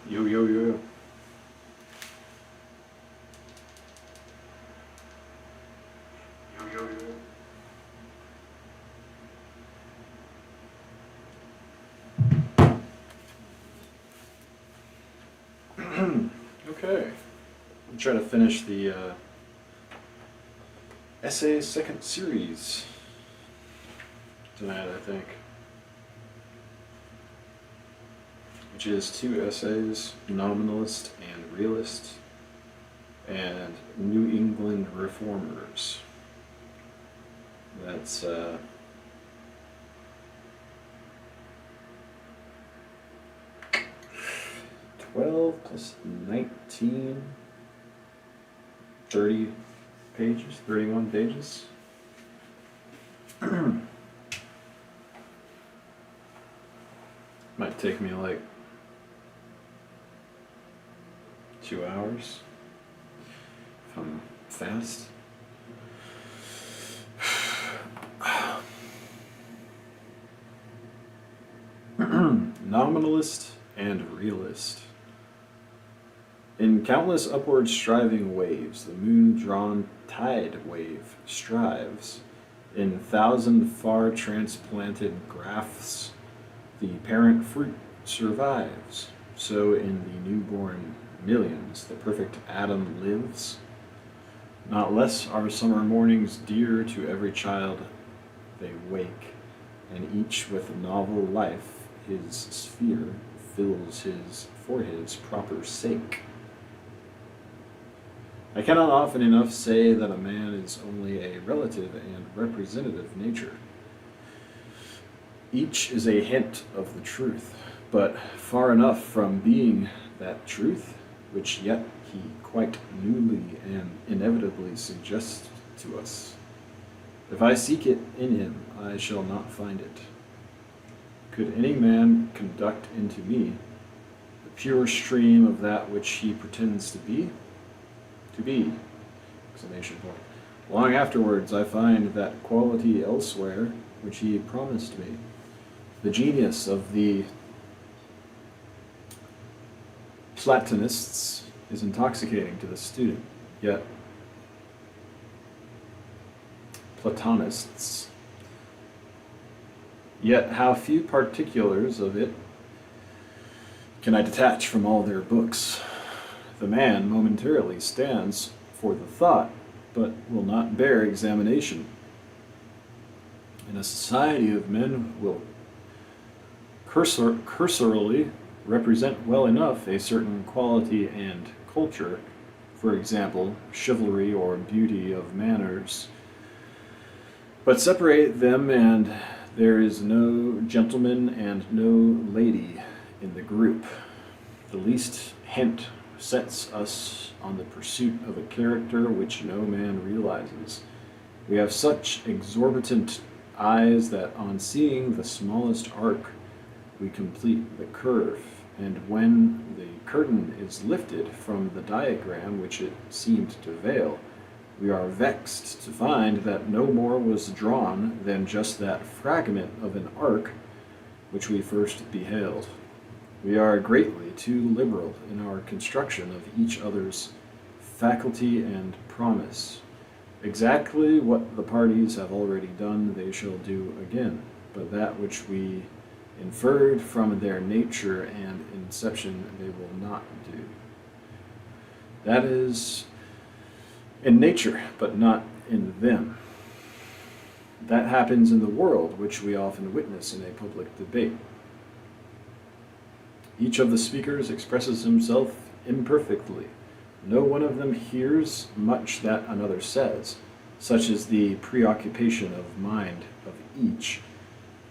Yo, yo, yo. Yo, yo, yo. Okay. I'm trying to finish the essay second series tonight, I think. Which is 2 essays, Nominalist and Realist, and New England Reformers. That's 12 plus 19, 30 pages, 31 pages. Might take me like 2 hours if I'm fast. Nominalist and Realist. In countless upward striving waves, the moon-drawn tide wave strives. In thousand far transplanted grafts, the parent fruit survives. So in the newborn millions, the perfect atom lives. Not less are summer mornings dear to every child they wake, and each with novel life his sphere fills his for his proper sake. I cannot often enough say that a man is only a relative and representative nature. Each is a hint of the truth, but far enough from being that truth, which yet he quite newly and inevitably suggests to us. If I seek it in him, I shall not find it. Could any man conduct into me the pure stream of that which he pretends to be? To be! Exclamation point. Long afterwards I find that quality elsewhere which he promised me. The genius of the Platonists is intoxicating to the student, yet Platonists. Yet how few particulars of it can I detach from all their books. The man momentarily stands for the thought, but will not bear examination. In a society of men will cursorily represent well enough a certain quality and culture, for example, chivalry or beauty of manners, but separate them and there is no gentleman and no lady in the group. The least hint sets us on the pursuit of a character which no man realizes. We have such exorbitant eyes that on seeing the smallest arc, we complete the curve, and when the curtain is lifted from the diagram which it seemed to veil, we are vexed to find that no more was drawn than just that fragment of an arc which we first beheld. We are greatly too liberal in our construction of each other's faculty and promise. Exactly what the parties have already done they shall do again, but that which we inferred from their nature and inception they will not do. That is in nature, but not in them. That happens in the world, which we often witness in a public debate. Each of the speakers expresses himself imperfectly. No one of them hears much that another says, such is the preoccupation of mind of each.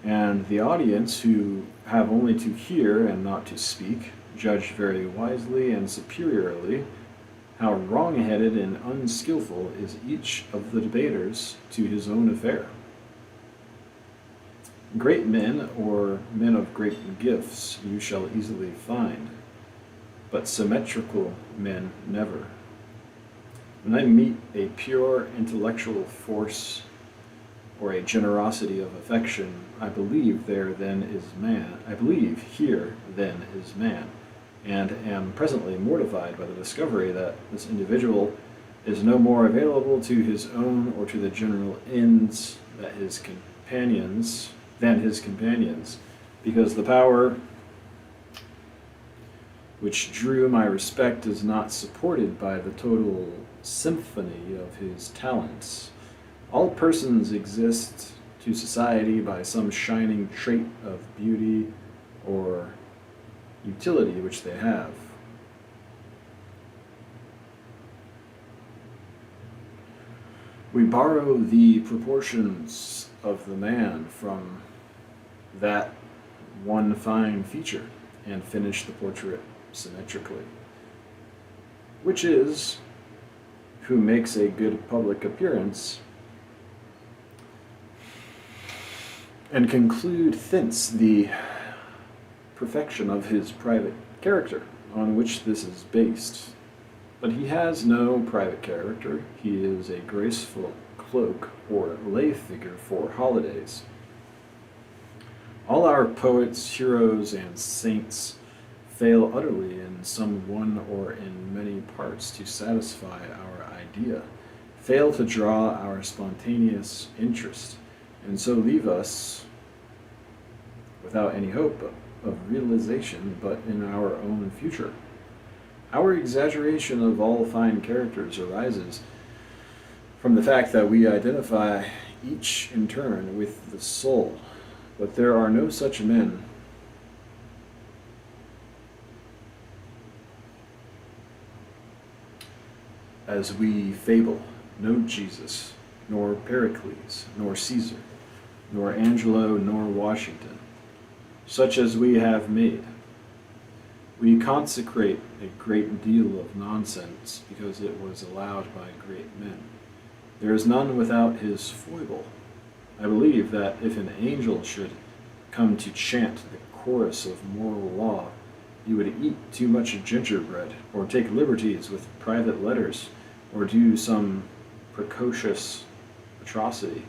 And the audience, who have only to hear and not to speak, judge very wisely and superiorly how wrong-headed and unskillful is each of the debaters to his own affair. Great men, or men of great gifts, you shall easily find, but symmetrical men never. When I meet a pure intellectual force or a generosity of affection, I believe there then is man. I believe here then is man, and am presently mortified by the discovery that this individual is no more available to his own or to the general ends than his companions, because the power which drew my respect is not supported by the total symphony of his talents. All persons exist to society by some shining trait of beauty or utility which they have. We borrow the proportions of the man from that one fine feature and finish the portrait symmetrically, which is, who makes a good public appearance, and conclude thence the perfection of his private character, on which this is based. But he has no private character. He is a graceful cloak or lay figure for holidays. All our poets, heroes, and saints fail utterly in some one or in many parts to satisfy our idea, fail to draw our spontaneous interest, and so leave us without any hope of realization but in our own future. Our exaggeration of all fine characters arises from the fact that we identify each in turn with the soul, but there are no such men as we fable, no Jesus, nor Pericles, nor Caesar, nor Angelo, nor Washington, such as we have made. We consecrate a great deal of nonsense because it was allowed by great men. There is none without his foible. I believe that if an angel should come to chant the chorus of moral law, he would eat too much gingerbread, or take liberties with private letters, or do some precocious atrocity.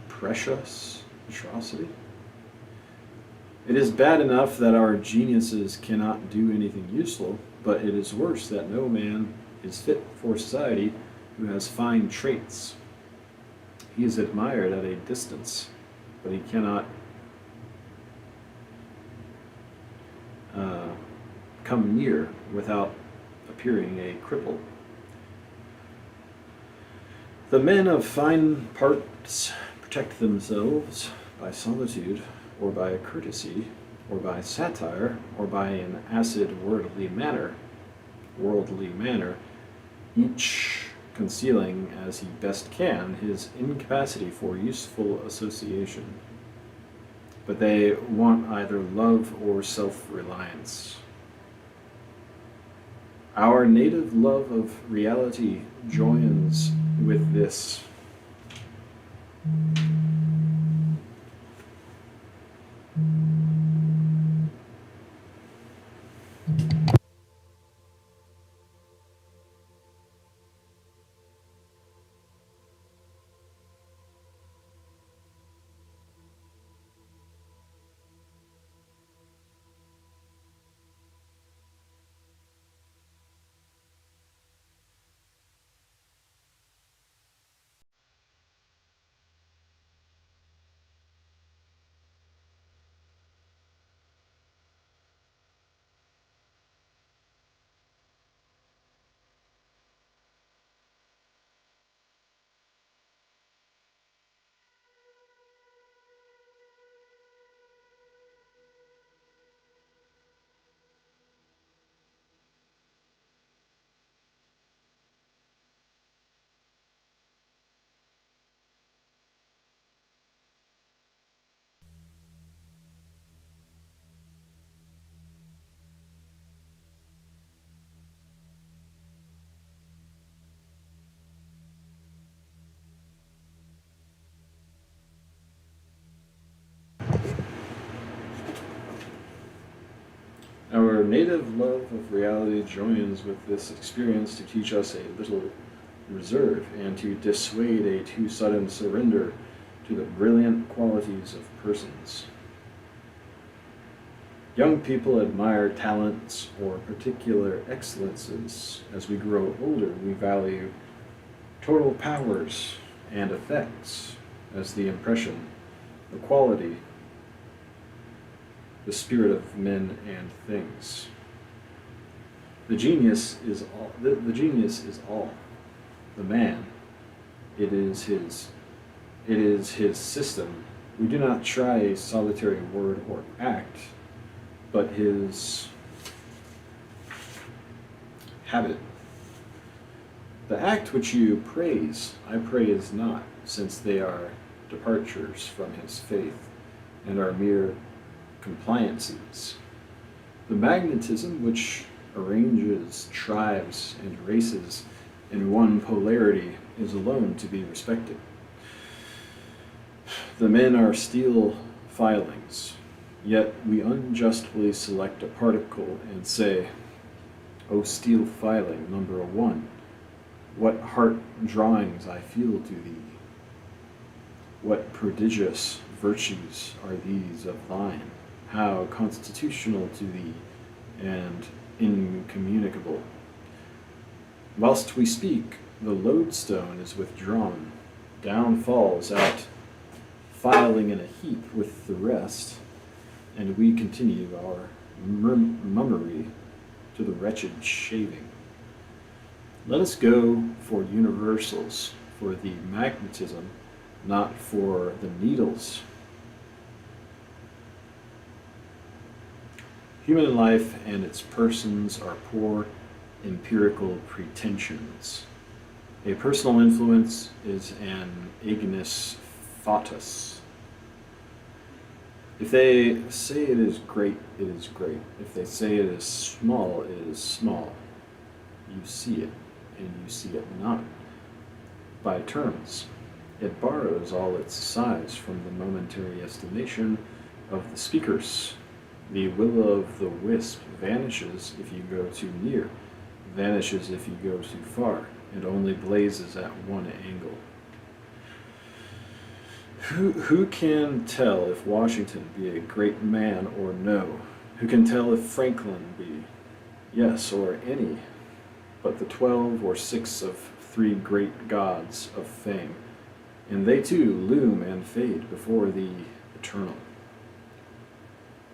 Precious atrocity? It is bad enough that our geniuses cannot do anything useful, but it is worse that no man is fit for society who has fine traits. He is admired at a distance, but he cannot come near without appearing a cripple. The men of fine parts protect themselves by solitude, or by courtesy, or by satire, or by an acid worldly manner, each concealing as he best can his incapacity for useful association. But they want either love or self-reliance. Our native love of reality joins with this. Our native love of reality joins with this experience to teach us a little reserve and to dissuade a too sudden surrender to the brilliant qualities of persons. Young people admire talents or particular excellences. As we grow older, we value total powers and effects as the impression, the quality, the spirit of men and things. The genius is all. The genius is all. The man, it is his system. We do not try a solitary word or act, but his habit. The act which you praise, I praise not, since they are departures from his faith, and are mere compliances. The magnetism which arranges tribes and races in one polarity is alone to be respected. The men are steel filings, yet we unjustly select a particle and say, O steel filing number 1, what heart drawings I feel to thee! What prodigious virtues are these of thine! How constitutional to thee, and incommunicable! Whilst we speak, the lodestone is withdrawn, down falls out, filing in a heap with the rest, and we continue our mummery to the wretched shaving. Let us go for universals, for the magnetism, not for the needles. Human life and its persons are poor empirical pretensions. A personal influence is an ignis fatuus. If they say it is great, it is great. If they say it is small, it is small. You see it, and you see it not. By turns, it borrows all its size from the momentary estimation of the speakers. The will-o'-the-wisp vanishes if you go too near, vanishes if you go too far, and only blazes at one angle. Who can tell if Washington be a great man or no? Who can tell if Franklin be, yes, or any, but the 12 or 6 of 3 great gods of fame, and they too loom and fade before the eternal.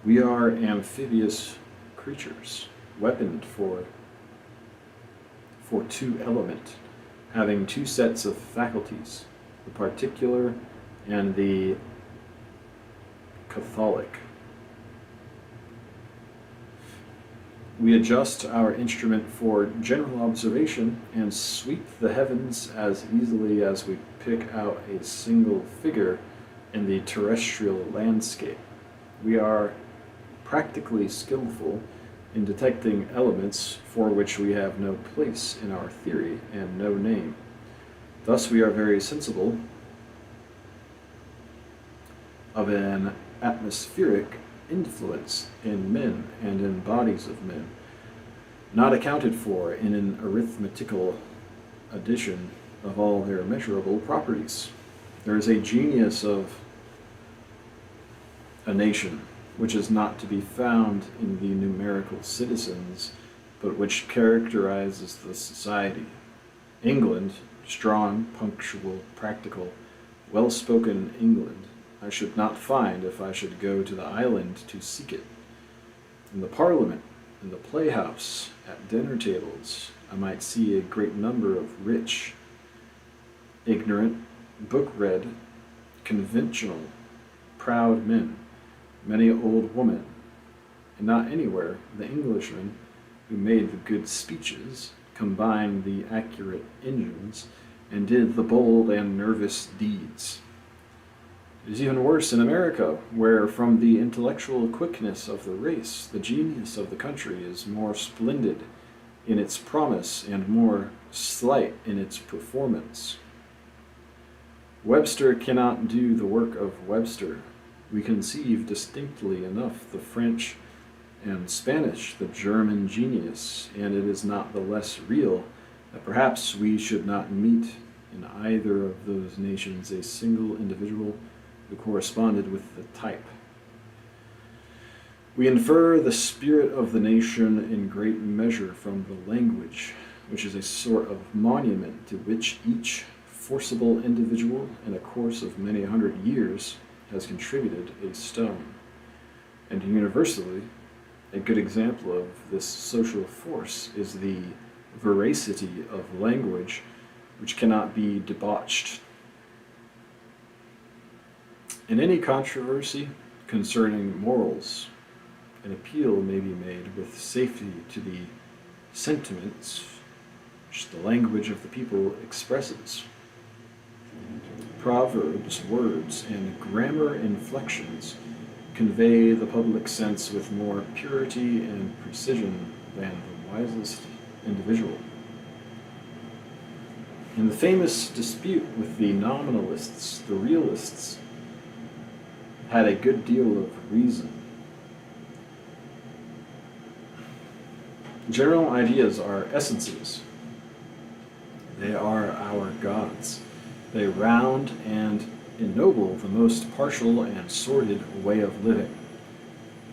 We are amphibious creatures, weaponed for 2 element, having 2 sets of faculties, the particular and the catholic. We adjust our instrument for general observation and sweep the heavens as easily as we pick out a single figure in the terrestrial landscape. We are practically skillful in detecting elements for which we have no place in our theory and no name. Thus we are very sensible of an atmospheric influence in men and in bodies of men, not accounted for in an arithmetical addition of all their measurable properties. There is a genius of a nation which is not to be found in the numerical citizens, but which characterizes the society. England, strong, punctual, practical, well-spoken England, I should not find if I should go to the island to seek it. In the Parliament, in the playhouse, at dinner tables, I might see a great number of rich, ignorant, book-read, conventional, proud men, many old women, and not anywhere the Englishmen who made the good speeches, combined the accurate engines, and did the bold and nervous deeds. It is even worse in America, where from the intellectual quickness of the race, the genius of the country is more splendid in its promise and more slight in its performance. Webster cannot do the work of Webster. We conceive distinctly enough the French and Spanish, the German genius, and it is not the less real that perhaps we should not meet in either of those nations a single individual who corresponded with the type. We infer the spirit of the nation in great measure from the language, which is a sort of monument to which each forcible individual in a course of many hundred years has contributed a stone. And universally, a good example of this social force is the veracity of language, which cannot be debauched. In any controversy concerning morals, an appeal may be made with safety to the sentiments which the language of the people expresses. Proverbs, words, and grammar inflections convey the public sense with more purity and precision than the wisest individual. In the famous dispute with the Nominalists, the Realists had a good deal of reason. General ideas are essences. They are our gods. They round and ennoble the most partial and sordid way of living.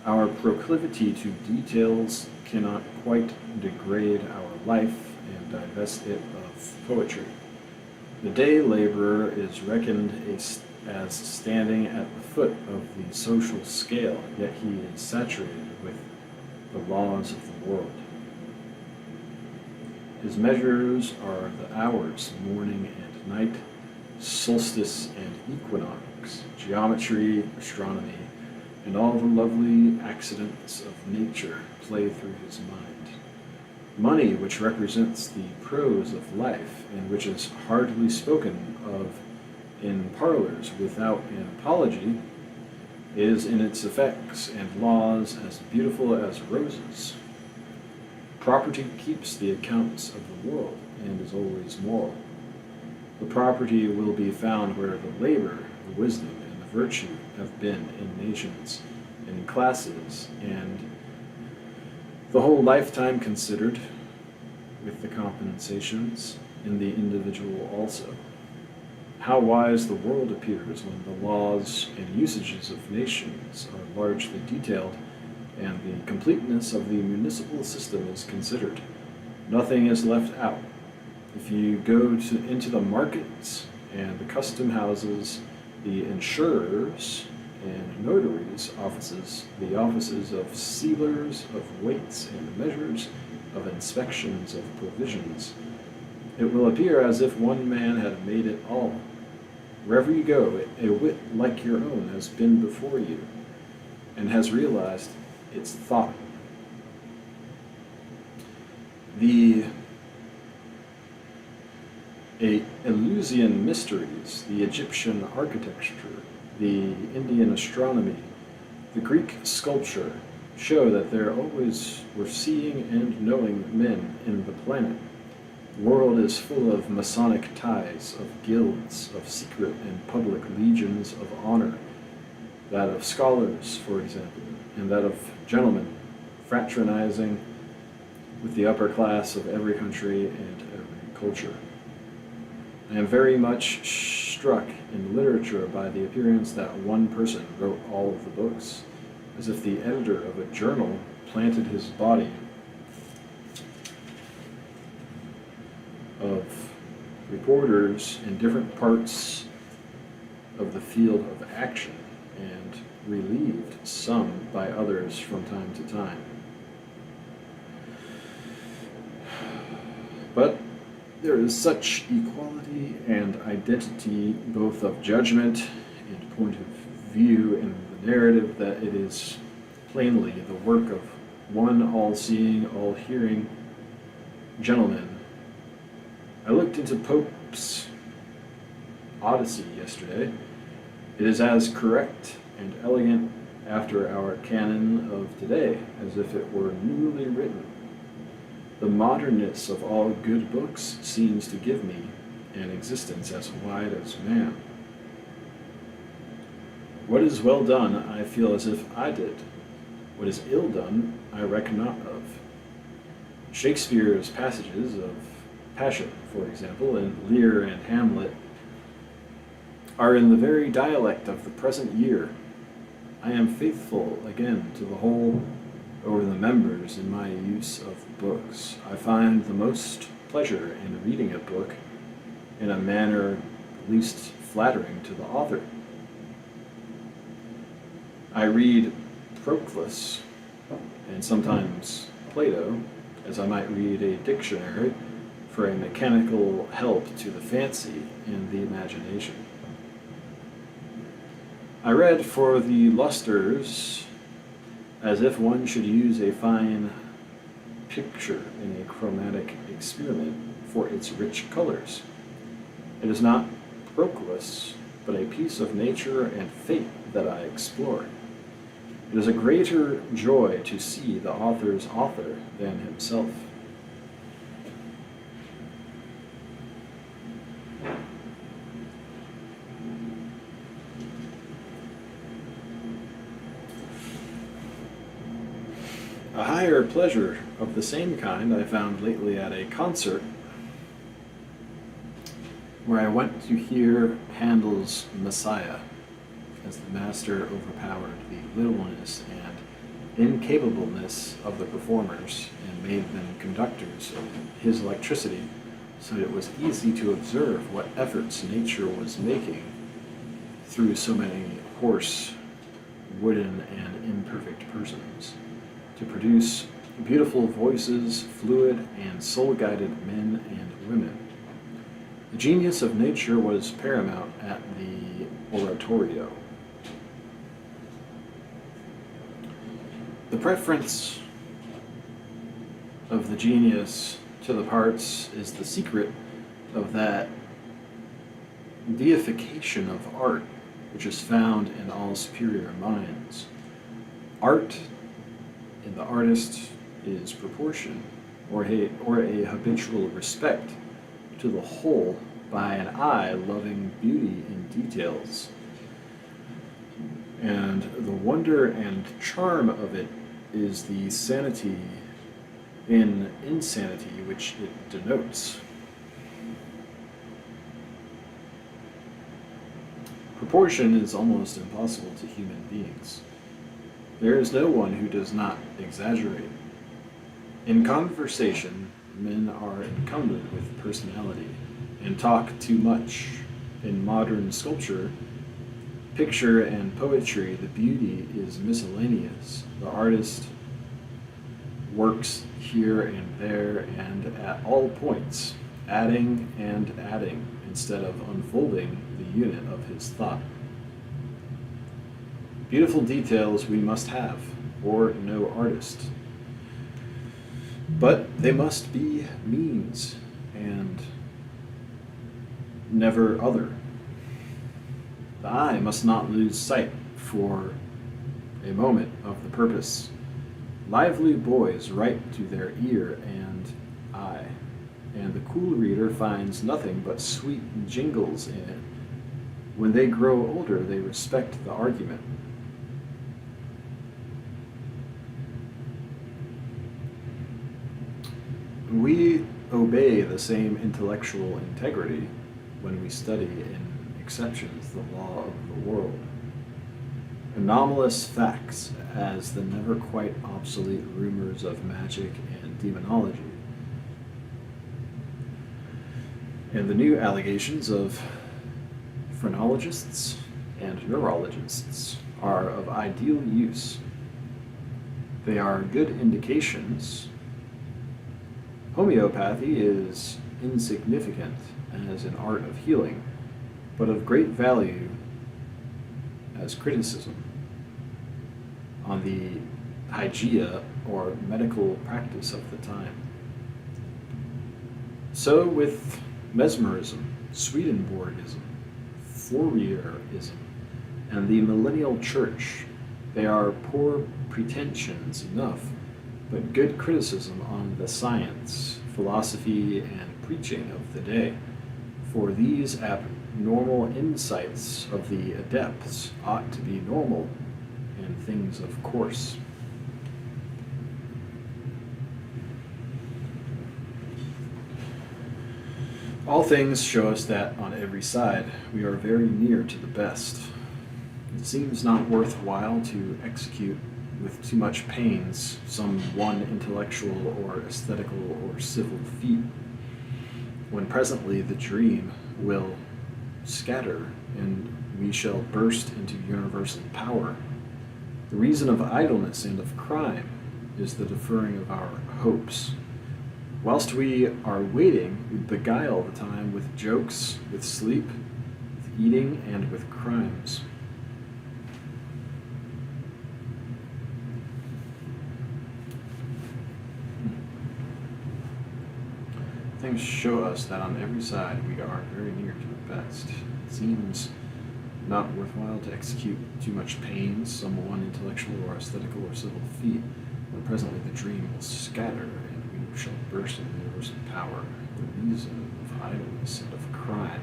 Our proclivity to details cannot quite degrade our life and divest it of poetry. The day laborer is reckoned as standing at the foot of the social scale, yet he is saturated with the laws of the world. His measures are the hours, morning and night, solstice and equinox, geometry, astronomy, and all the lovely accidents of nature play through his mind. Money, which represents the prose of life, and which is hardly spoken of in parlors without an apology, is in its effects and laws as beautiful as roses. Property keeps the accounts of the world and is always moral. The property will be found where the labor, the wisdom, and the virtue have been in nations, in classes, and the whole lifetime considered, with the compensations, in the individual also. How wise the world appears when the laws and usages of nations are largely detailed, and the completeness of the municipal system is considered. Nothing is left out. If you go into the markets and the custom houses, the insurers and notaries' offices, the offices of sealers of weights and measures, of inspections of provisions, it will appear as if one man had made it all. Wherever you go, a wit like your own has been before you, and has realized its thought. The Eleusinian mysteries, the Egyptian architecture, the Indian astronomy, the Greek sculpture show that there always were seeing and knowing men in the planet. The world is full of Masonic ties, of guilds, of secret and public legions of honor, that of scholars, for example, and that of gentlemen fraternizing with the upper class of every country and every culture. I am very much struck in literature by the appearance that one person wrote all of the books, as if the editor of a journal planted his body of reporters in different parts of the field of action and relieved some by others from time to time. But there is such equality and identity both of judgment and point of view in the narrative that it is plainly the work of one all-seeing, all-hearing gentleman. I looked into Pope's Odyssey yesterday. It is as correct and elegant after our canon of today as if it were newly written. The modernness of all good books seems to give me an existence as wide as man. What is well done, I feel as if I did. What is ill done, I reckon not of. Shakespeare's passages of Passion, for example, and Lear and Hamlet are in the very dialect of the present year. I am faithful again to the whole over the members in my use of books. I find the most pleasure in reading a book in a manner least flattering to the author. I read Proclus and sometimes Plato, as I might read a dictionary for a mechanical help to the fancy and the imagination. I read for the lustres as if one should use a fine picture in a chromatic experiment for its rich colors. It is not Proclus, but a piece of nature and fate that I explore. It is a greater joy to see the author's author than himself. A higher pleasure of the same kind I found lately at a concert where I went to hear Handel's Messiah, as the master overpowered the littleness and incapableness of the performers and made them conductors of his electricity, so that it was easy to observe what efforts nature was making through so many hoarse, wooden, and imperfect persons to produce beautiful voices, fluid and soul-guided men and women. The genius of nature was paramount at the oratorio. The preference of the genius to the parts is the secret of that deification of art which is found in all superior minds. Art in the artist is proportion, or a habitual respect to the whole by an eye loving beauty in details. And the wonder and charm of it is the sanity in insanity which it denotes. Proportion is almost impossible to human beings. There is no one who does not exaggerate. In conversation, men are encumbered with personality and talk too much. In modern sculpture, picture, and poetry, the beauty is miscellaneous. The artist works here and there and at all points, adding and adding instead of unfolding the unit of his thought. Beautiful details we must have, or no artist. But they must be means and never other. The eye must not lose sight for a moment of the purpose. Lively boys write to their ear and eye, and the cool reader finds nothing but sweet jingles in it. When they grow older, they respect the argument. We obey the same intellectual integrity when we study in exceptions the law of the world. Anomalous facts as the never quite obsolete rumors of magic and demonology, and the new allegations of phrenologists and neurologists are of ideal use. They are good indications. Homeopathy is insignificant as an art of healing, but of great value as criticism on the hygeia or medical practice of the time. So with mesmerism, Swedenborgism, Fourierism, and the millennial church, they are poor pretensions enough, but good criticism on the science, philosophy, and preaching of the day. For these abnormal insights of the adepts ought to be normal and things of course. All things show us that on every side we are very near to the best. It seems not worthwhile to execute with too much pains some one intellectual or aesthetical or civil feat, when presently the dream will scatter and we shall burst into universal power. The reason of idleness and of crime is the deferring of our hopes. Whilst we are waiting, we beguile the time with jokes, with sleep, with eating, and with crimes. Things show us that on every side we are very near to the best. It seems not worthwhile to execute too much pains, some one intellectual or aesthetical or civil feat, when presently the dream will scatter, and we shall burst into universal power. The reason of idleness and of crime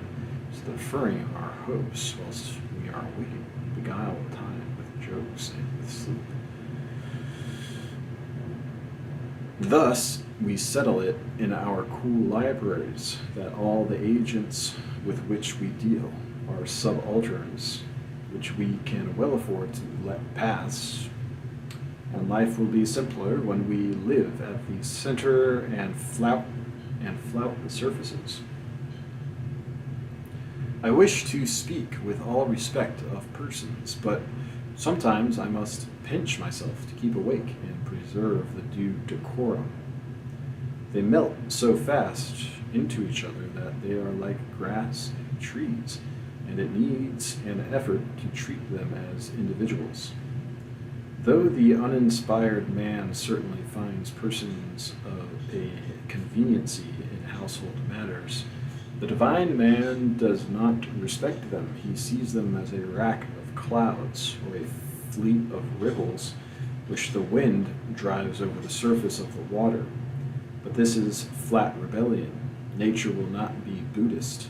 is the deferring of our hopes, whilst we are waiting, we beguile the time with jokes and with sleep. Thus, we settle it in our cool libraries that all the agents with which we deal are subalterns, which we can well afford to let pass, and life will be simpler when we live at the center and flout the surfaces. I wish to speak with all respect of persons, but sometimes I must pinch myself to keep awake and preserve the due decorum. They melt so fast into each other that they are like grass and trees, and it needs an effort to treat them as individuals. Though the uninspired man certainly finds persons of a conveniency in household matters, the divine man does not respect them. He sees them as a rack of clouds or a fleet of ripples which the wind drives over the surface of the water. But this is flat rebellion. Nature will not be Buddhist.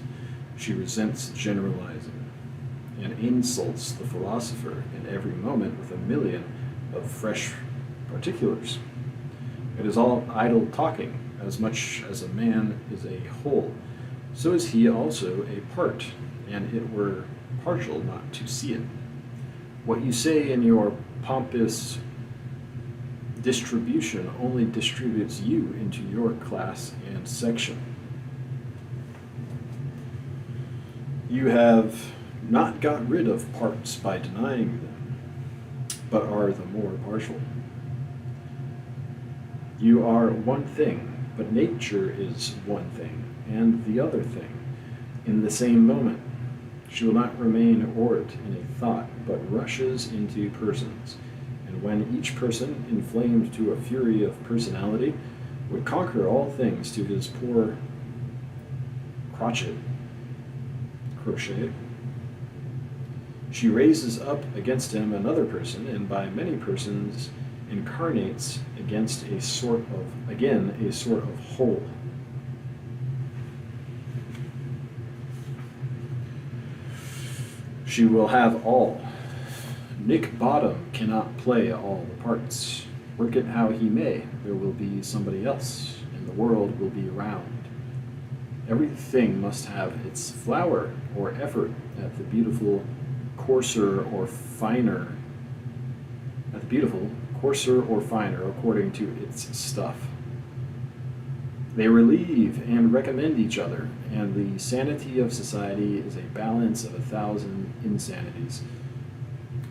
She resents generalizing and insults the philosopher in every moment with a million of fresh particulars. It is all idle talking. As much as a man is a whole, so is he also a part, and it were partial not to see it. What you say in your pompous distribution only distributes you into your class and section. You have not got rid of parts by denying them, but are the more partial. You are one thing, but nature is one thing, and the other thing, in the same moment. She will not remain orbed in a thought, but rushes into persons. And when each person, inflamed to a fury of personality, would conquer all things to his poor crochet, she raises up against him another person, and by many persons incarnates against a sort of whole. She will have all. Nick Bottom cannot play all the parts. Work it how he may, there will be somebody else, and the world will be round. Everything must have its flower or effort at the beautiful, coarser or finer, according to its stuff. They relieve and recommend each other, and the sanity of society is a balance of 1,000 insanities.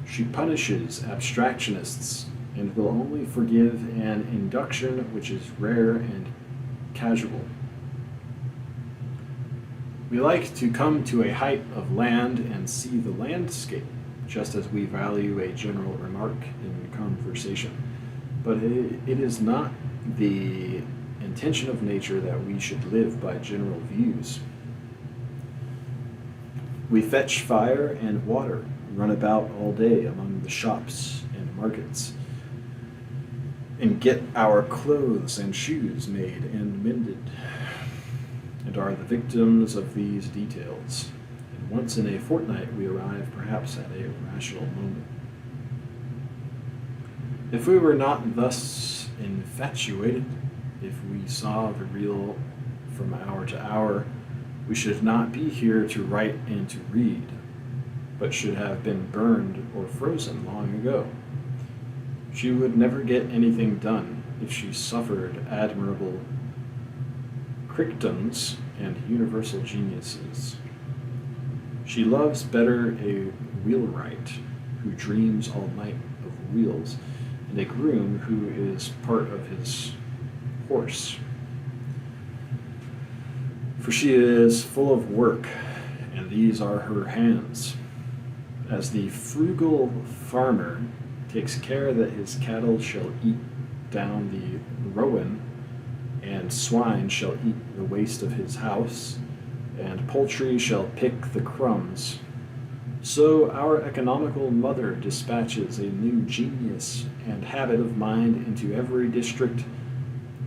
She punishes abstractionists and will only forgive an induction which is rare and casual. We like to come to a height of land and see the landscape, just as we value a general remark in conversation. But it is not the intention of nature that we should live by general views. We fetch fire and water, run about all day among the shops and markets, and get our clothes and shoes made and mended, and are the victims of these details. And once in a fortnight we arrive perhaps at a rational moment. If we were not thus infatuated, if we saw the real from hour to hour, We should not be here to write and to read, but should have been burned or frozen long ago. She would never get anything done if she suffered admirable Crichtons and universal geniuses. She loves better a wheelwright who dreams all night of wheels, and a groom who is part of his horse. For she is full of work, and these are her hands. As the frugal farmer takes care that his cattle shall eat down the rowan, and swine shall eat the waste of his house, and poultry shall pick the crumbs, so our economical mother dispatches a new genius and habit of mind into every district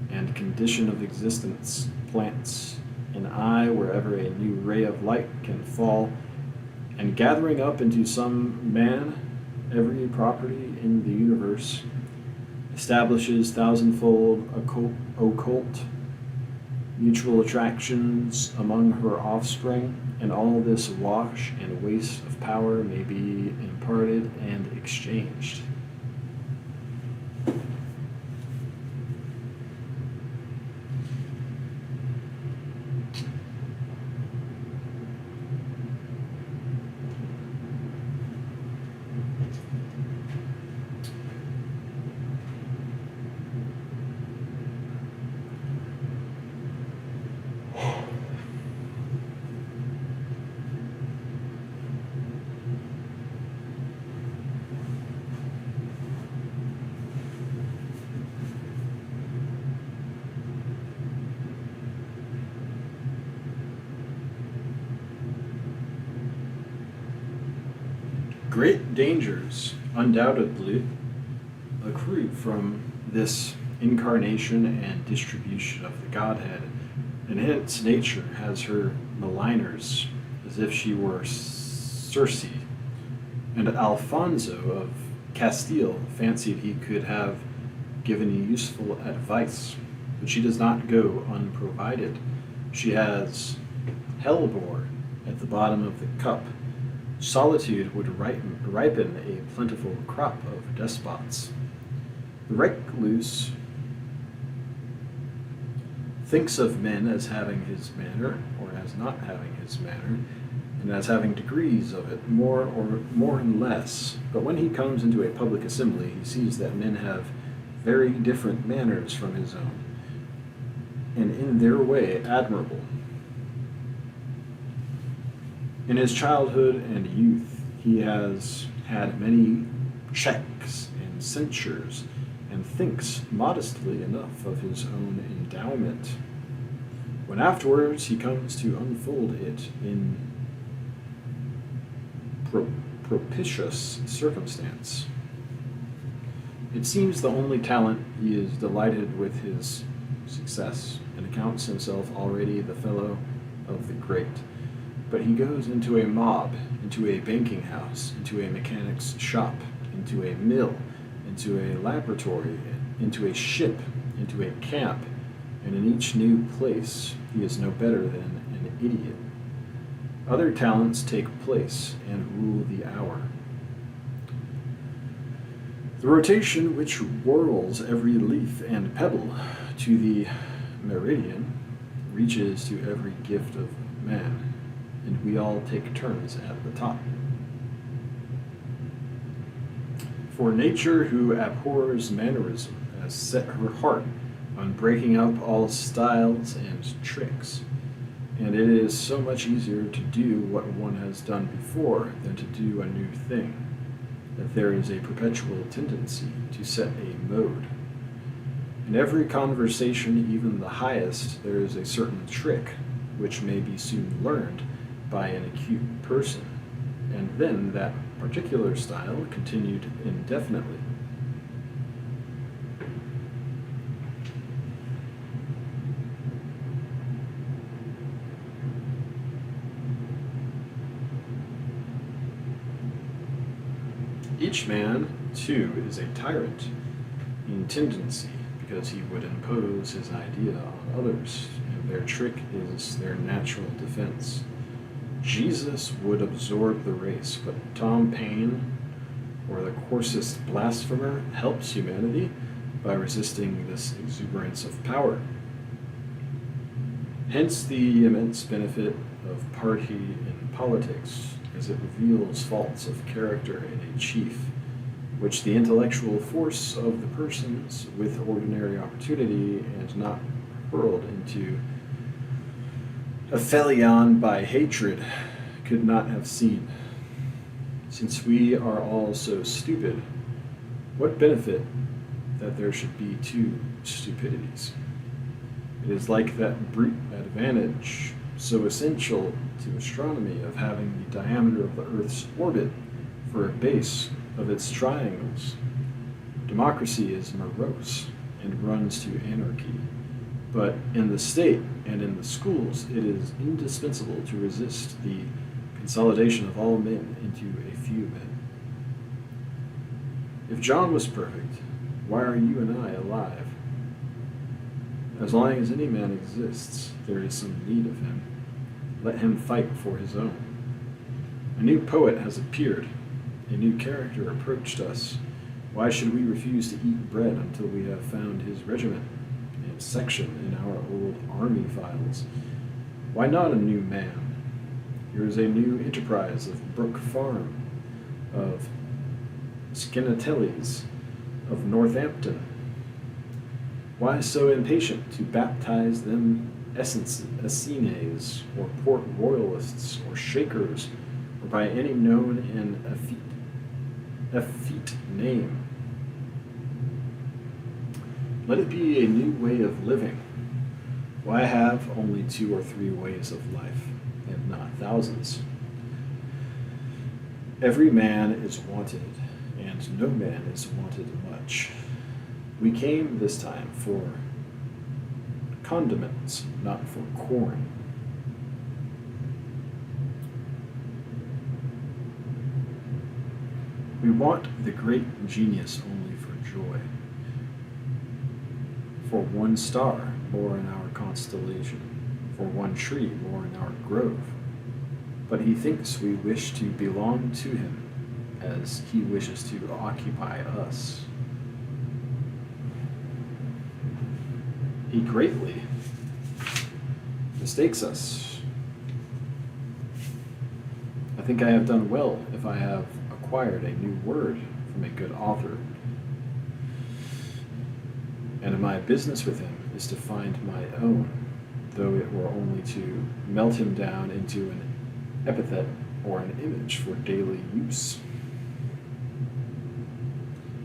and condition of existence, plants an eye wherever a new ray of light can fall, and gathering up into some man every property in the universe, establishes thousandfold occult mutual attractions among her offspring, and all this wash and waste of power may be imparted and exchanged. Great dangers, undoubtedly, accrue from this incarnation and distribution of the Godhead, and hence nature has her maligners, as if she were Circe, and Alfonso of Castile fancied he could have given useful advice, but she does not go unprovided. She has hellebore at the bottom of the cup. Solitude would ripen a plentiful crop of despots. The recluse thinks of men as having his manner, or as not having his manner, and as having degrees of it, more and less. But when he comes into a public assembly, he sees that men have very different manners from his own, and in their way admirable. In his childhood and youth, he has had many checks and censures, and thinks modestly enough of his own endowment. When afterwards he comes to unfold it in propitious circumstance, it seems the only talent he is delighted with his success, and accounts himself already the fellow of the great. But he goes into a mob, into a banking house, into a mechanic's shop, into a mill, into a laboratory, into a ship, into a camp, and in each new place he is no better than an idiot. Other talents take place and rule the hour. The rotation which whirls every leaf and pebble to the meridian reaches to every gift of man, and we all take turns at the top. For nature, who abhors mannerism, has set her heart on breaking up all styles and tricks, and it is so much easier to do what one has done before than to do a new thing, that there is a perpetual tendency to set a mode. In every conversation, even the highest, there is a certain trick which may be soon learned by an acute person, and then that particular style continued indefinitely. Each man, too, is a tyrant in tendency, because he would impose his idea on others, and their trick is their natural defense. Jesus would absorb the race, but Tom Paine, or the coarsest blasphemer, helps humanity by resisting this exuberance of power. Hence the immense benefit of party in politics, as it reveals faults of character in a chief, which the intellectual force of the persons with ordinary opportunity and not hurled into aphelion by hatred could not have seen. Since we are all so stupid, what benefit that there should be two stupidities? It is like that brute advantage, so essential to astronomy, of having the diameter of the Earth's orbit for a base of its triangles. Democracy is morose and runs to anarchy, but in the state and in the schools it is indispensable to resist the consolidation of all men into a few men. If John was perfect, why are you and I alive? As long as any man exists, there is some need of him. Let him fight for his own. A new poet has appeared. A new character approached us. Why should we refuse to eat bread until we have found his regiment and section in our old army files? Why not a new man? Here is a new enterprise of Brook Farm, of Skenateles, of Northampton. Why so impatient to baptize them Essenes, or Port Royalists, or Shakers, or by any known and effete name? Let it be a new way of living. Why have only 2 or 3 ways of life, and not thousands? Every man is wanted, and no man is wanted much. We came this time for condiments, not for corn. We want the great genius only for joy, for 1 star more in our constellation, for 1 tree more in our grove. But he thinks we wish to belong to him as he wishes to occupy us. He greatly mistakes us. I think I have done well if I have acquired a new word from a good author. And my business with him is to find my own, though it were only to melt him down into an epithet or an image for daily use.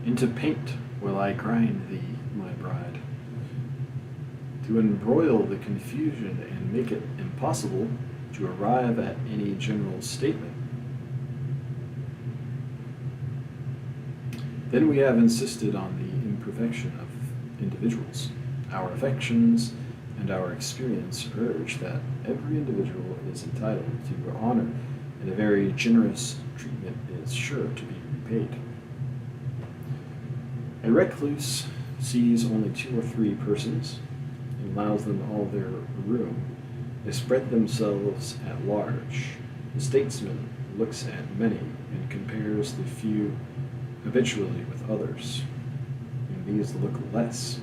Into paint will I grind thee, my bride, to embroil the confusion and make it impossible to arrive at any general statement. Then we have insisted on the imperfection of individuals. Our affections and our experience urge that every individual is entitled to honor, and a very generous treatment is sure to be repaid. A recluse sees only 2 or 3 persons, and allows them all their room. They spread themselves at large. The statesman looks at many and compares the few habitually with others, and these look less.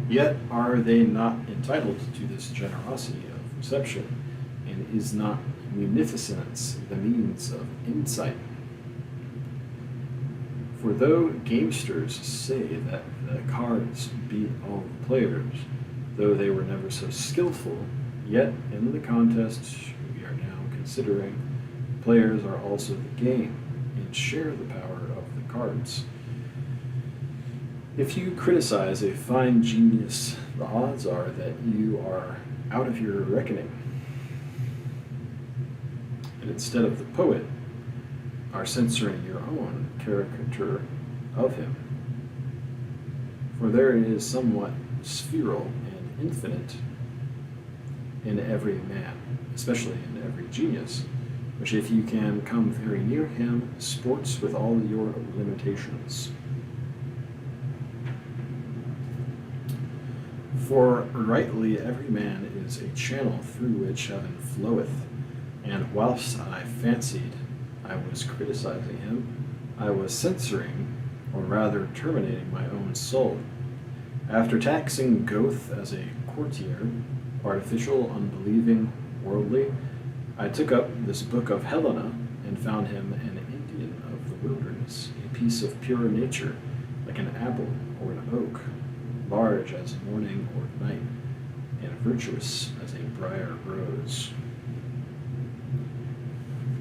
Yet are they not entitled to this generosity of reception, and is not munificence the means of insight? For though gamesters say that the cards beat all the players, though they were never so skillful, yet in the contest we are now considering, players are also the game, and share the power of the cards. If you criticize a fine genius, the odds are that you are out of your reckoning, and instead of the poet, are censoring your own caricature of him. For there is somewhat spheral and infinite in every man, especially in every genius, which, if you can come very near him, sports with all your limitations. For rightly every man is a channel through which heaven floweth, and whilst I fancied I was criticizing him, I was censoring, or rather terminating my own soul. After taxing Goethe as a courtier, artificial, unbelieving, worldly, I took up this book of Helena and found him an Indian of the wilderness, a piece of pure nature, like an apple or an oak, large as morning or night, and virtuous as a briar rose.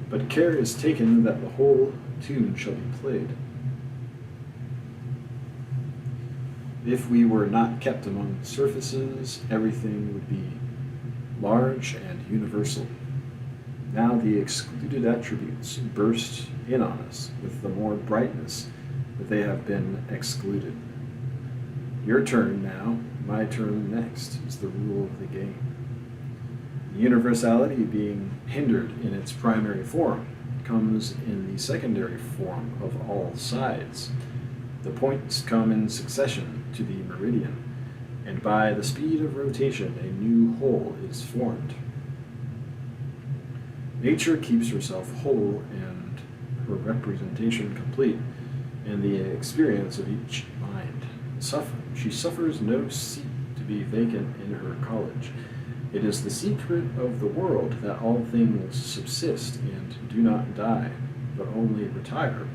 But care is taken that the whole tune shall be played. If we were not kept among surfaces, everything would be large and universal. Now the excluded attributes burst in on us with the more brightness that they have been excluded. Your turn now, my turn next, is the rule of the game. The universality being hindered in its primary form comes in the secondary form of all sides. The points come in succession to the meridian, and by the speed of rotation a new whole is formed. Nature keeps herself whole and her representation complete in the experience of each mind. She suffers no seat to be vacant in her college. It is the secret of the world that all things subsist and do not die, but only retire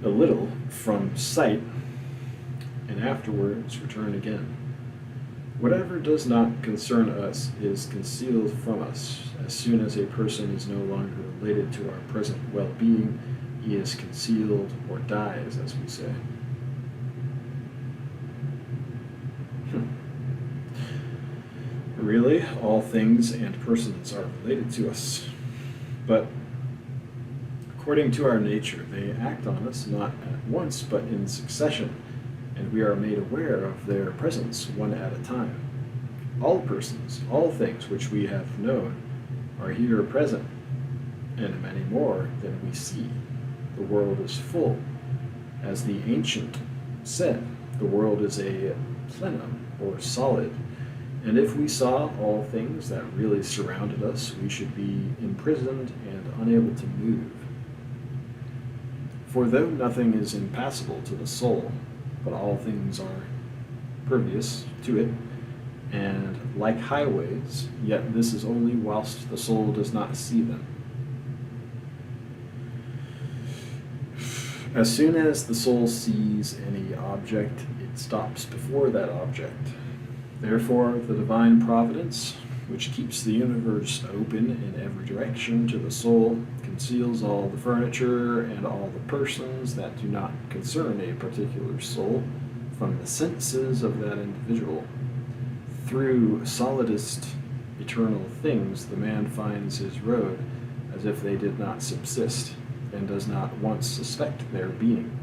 a little from sight, and afterwards return again. Whatever does not concern us is concealed from us. As soon as a person is no longer related to our present well-being, he is concealed or dies, as we say. Really, all things and persons are related to us, but according to our nature, they act on us not at once, but in succession, and we are made aware of their presence one at a time. All persons, all things which we have known, are here present, and many more than we see. The world is full. As the ancient said, the world is a plenum, or solid, and if we saw all things that really surrounded us, we should be imprisoned and unable to move. For though nothing is impassable to the soul, but all things are pervious to it, and like highways, yet this is only whilst the soul does not see them. As soon as the soul sees any object, it stops before that object. Therefore, the divine providence, which keeps the universe open in every direction to the soul, conceals all the furniture and all the persons that do not concern a particular soul from the senses of that individual. Through solidest eternal things, the man finds his road as if they did not subsist, and does not once suspect their being.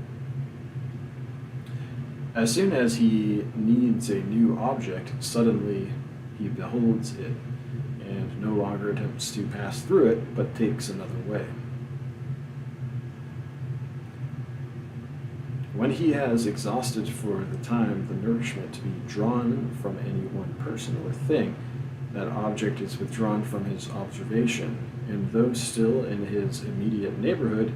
As soon as he needs a new object, suddenly he beholds it, and no longer attempts to pass through it, but takes another way. When he has exhausted for the time the nourishment to be drawn from any one person or thing, that object is withdrawn from his observation, and though still in his immediate neighborhood,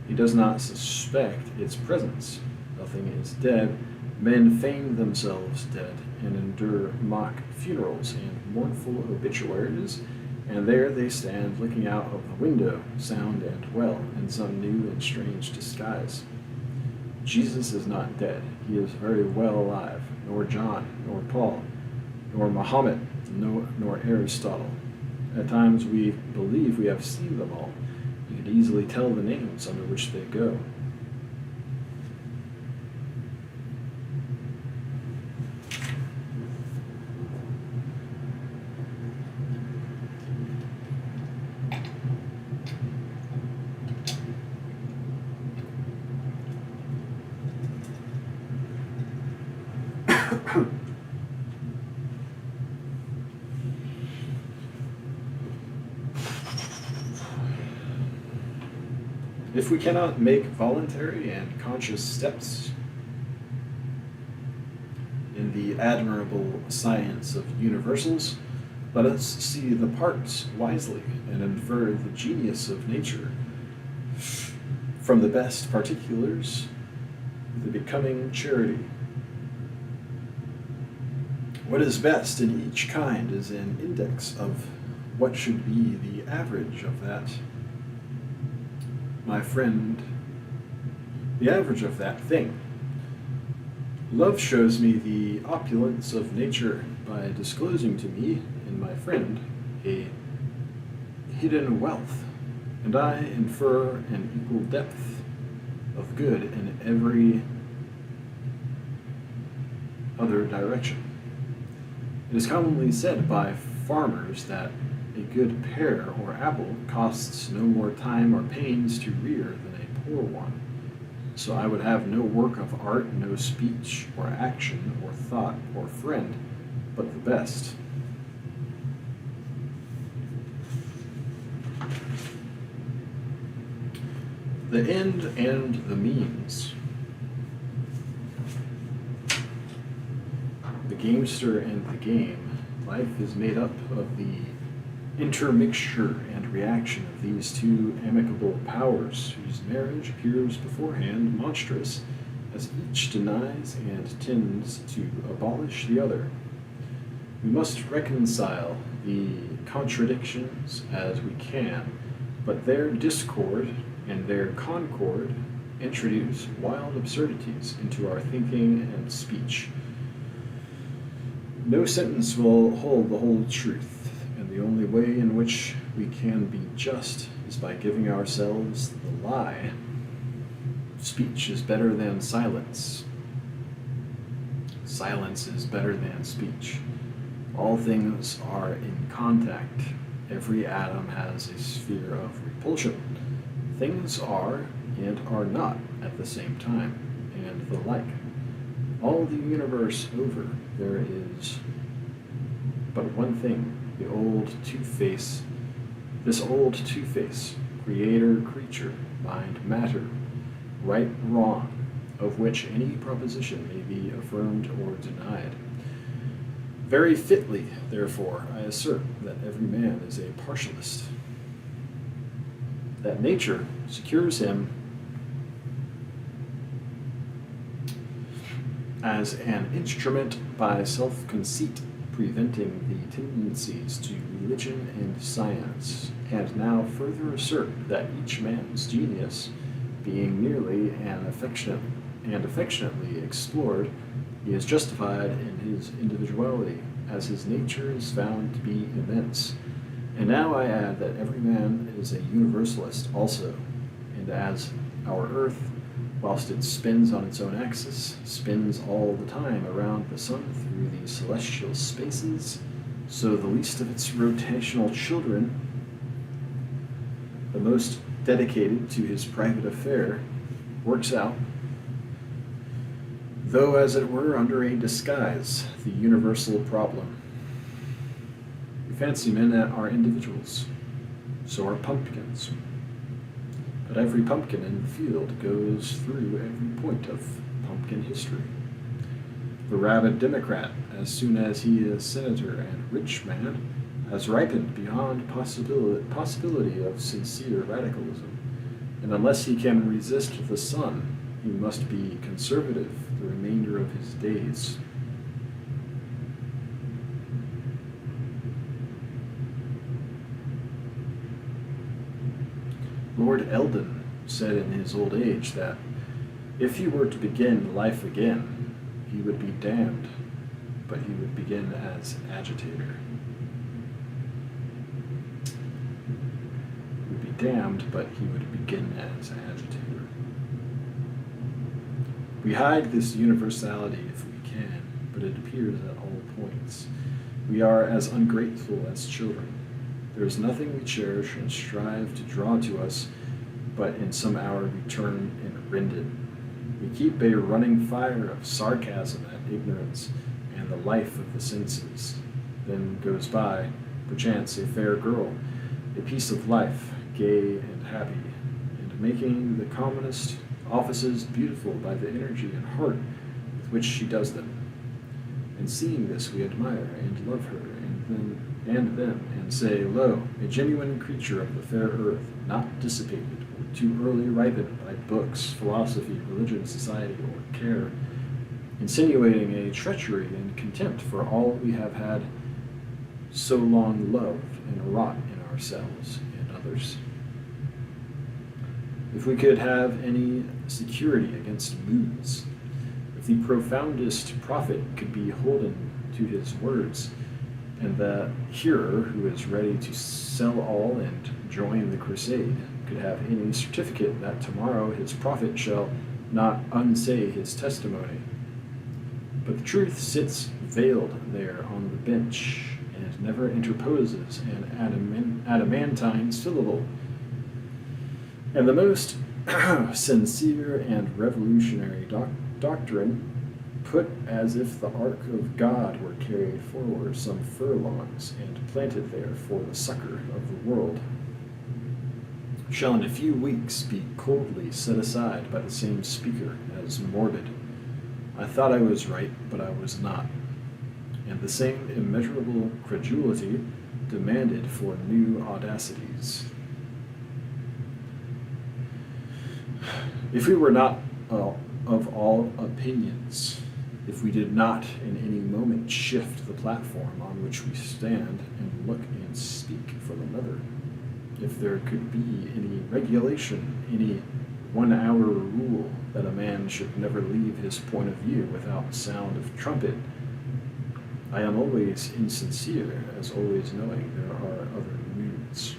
he does not suspect its presence. Nothing is dead. Men feign themselves dead, and endure mock funerals and mournful obituaries, and there they stand looking out of the window, sound and well, in some new and strange disguise. Jesus is not dead. He is very well alive, nor John, nor Paul, nor Muhammad, nor Aristotle. At times we believe we have seen them all. You could easily tell the names under which they go. If we cannot make voluntary and conscious steps in the admirable science of universals, let us see the parts wisely and infer the genius of nature from the best particulars with a becoming charity. What is best in each kind is an index of what should be the average of that. My friend, the average of that thing. Love shows me the opulence of nature by disclosing to me, in my friend, a hidden wealth, and I infer an equal depth of good in every other direction. It is commonly said by farmers that a good pear or apple costs no more time or pains to rear than a poor one. So I would have no work of art, no speech or action or thought or friend, but the best. The end and the means. The gamester and the game. Life is made up of the intermixture and reaction of these two amicable powers, whose marriage appears beforehand monstrous, as each denies and tends to abolish the other. We must reconcile the contradictions as we can, but their discord and their concord introduce wild absurdities into our thinking and speech. No sentence will hold the whole truth, and the only way in which we can be just is by giving ourselves the lie. Speech is better than silence. Silence is better than speech. All things are in contact. Every atom has a sphere of repulsion. Things are and are not at the same time, and the like. All the universe over, there is but one thing, the old two-face, this old two-face, creator-creature, mind-matter, right-wrong, of which any proposition may be affirmed or denied. Very fitly, therefore, I assert that every man is a partialist, that nature secures him as an instrument by self-conceit, preventing the tendencies to religion and science, and now further assert that each man's genius, being merely affectionately explored, he is justified in his individuality, as his nature is found to be immense. And now I add that every man is a universalist also, and as our earth, whilst it spins on its own axis, spins all the time around the sun through the celestial spaces, so the least of its rotational children, the most dedicated to his private affair, works out, though as it were under a disguise, the universal problem. We fancy men are individuals, so are pumpkins. But every pumpkin in the field goes through every point of pumpkin history. The rabid Democrat, as soon as he is senator and rich man, has ripened beyond possibility of sincere radicalism, and unless he can resist the sun, he must be conservative the remainder of his days. Lord Eldon said in his old age that if he were to begin life again, he would be damned, but he would begin as agitator. He would be damned, but he would begin as agitator. We hide this universality if we can, but it appears at all points. We are as ungrateful as children. There is nothing we cherish and strive to draw to us, but in some hour we turn and rend it. We keep a running fire of sarcasm at ignorance and the life of the senses. Then goes by, perchance, a fair girl, a piece of life, gay and happy, and and making the commonest offices beautiful by the energy and heart with which she does them. And seeing this, we admire and love her and them, and say, Lo, a genuine creature of the fair earth, not dissipated or too early ripened by books, philosophy, religion, society, or care, insinuating a treachery and contempt for all we have had so long loved and wrought in ourselves and others. If we could have any security against moods, if the profoundest prophet could be holden to his words, and the hearer who is ready to sell all and join the crusade could have any certificate that tomorrow his prophet shall not unsay his testimony. But the truth sits veiled there on the bench, and never interposes an adamantine syllable. And the most sincere and revolutionary doctrine, put as if the ark of God were carried forward some furlongs and planted there for the succor of the world, shall in a few weeks be coldly set aside by the same speaker as morbid. I thought I was right, but I was not. And the same immeasurable credulity demanded for new audacities. If we were not of all opinions, if we did not in any moment shift the platform on which we stand and look and speak from another, if there could be any regulation, any 1 hour rule that a man should never leave his point of view without sound of trumpet, I am always insincere, as always knowing there are other moods.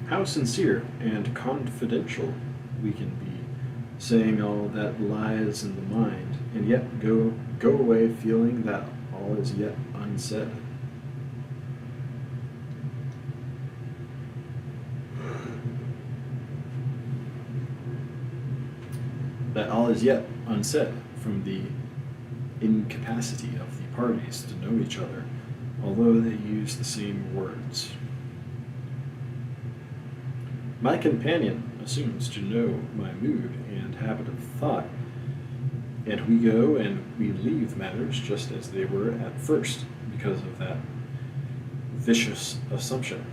How sincere and confidential we can be, saying all that lies in the mind, and yet go away feeling that all is yet unsaid. That all is yet unsaid from the incapacity of the parties to know each other, although they use the same words. My companion assumes to know my mood and habit of thought, and we go and we leave matters just as they were at first because of that vicious assumption.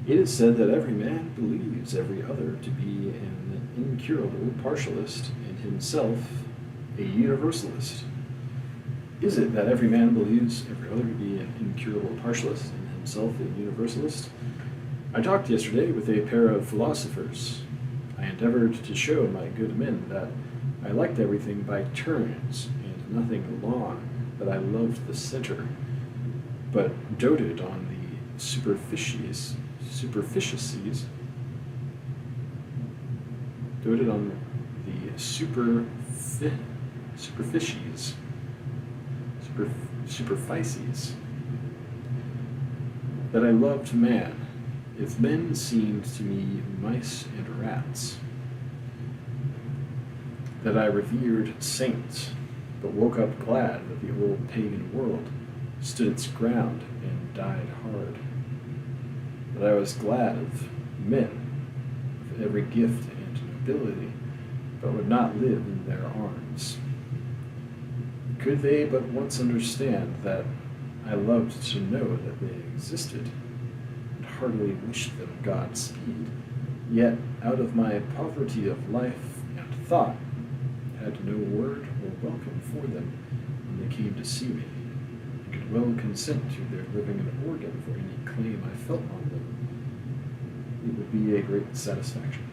It is said that every man believes every other to be an incurable partialist and himself a universalist. Is it that every man believes every other to be an incurable partialist and himself a universalist? I talked yesterday with a pair of philosophers. I endeavored to show my good men that I liked everything by turns and nothing long, that I loved the center, but doted on the superficies, doted on the superficies, that I loved man, if men seemed to me mice and rats, that I revered saints, but woke up glad that the old pagan world stood its ground and died hard, that I was glad of men of every gift and nobility, but would not live in their arms. Could they but once understand that I loved to know that they existed, heartily wished them Godspeed, yet out of my poverty of life and thought had no word or welcome for them when they came to see me, and could well consent to their living an organ for any claim I felt on them, it would be a great satisfaction.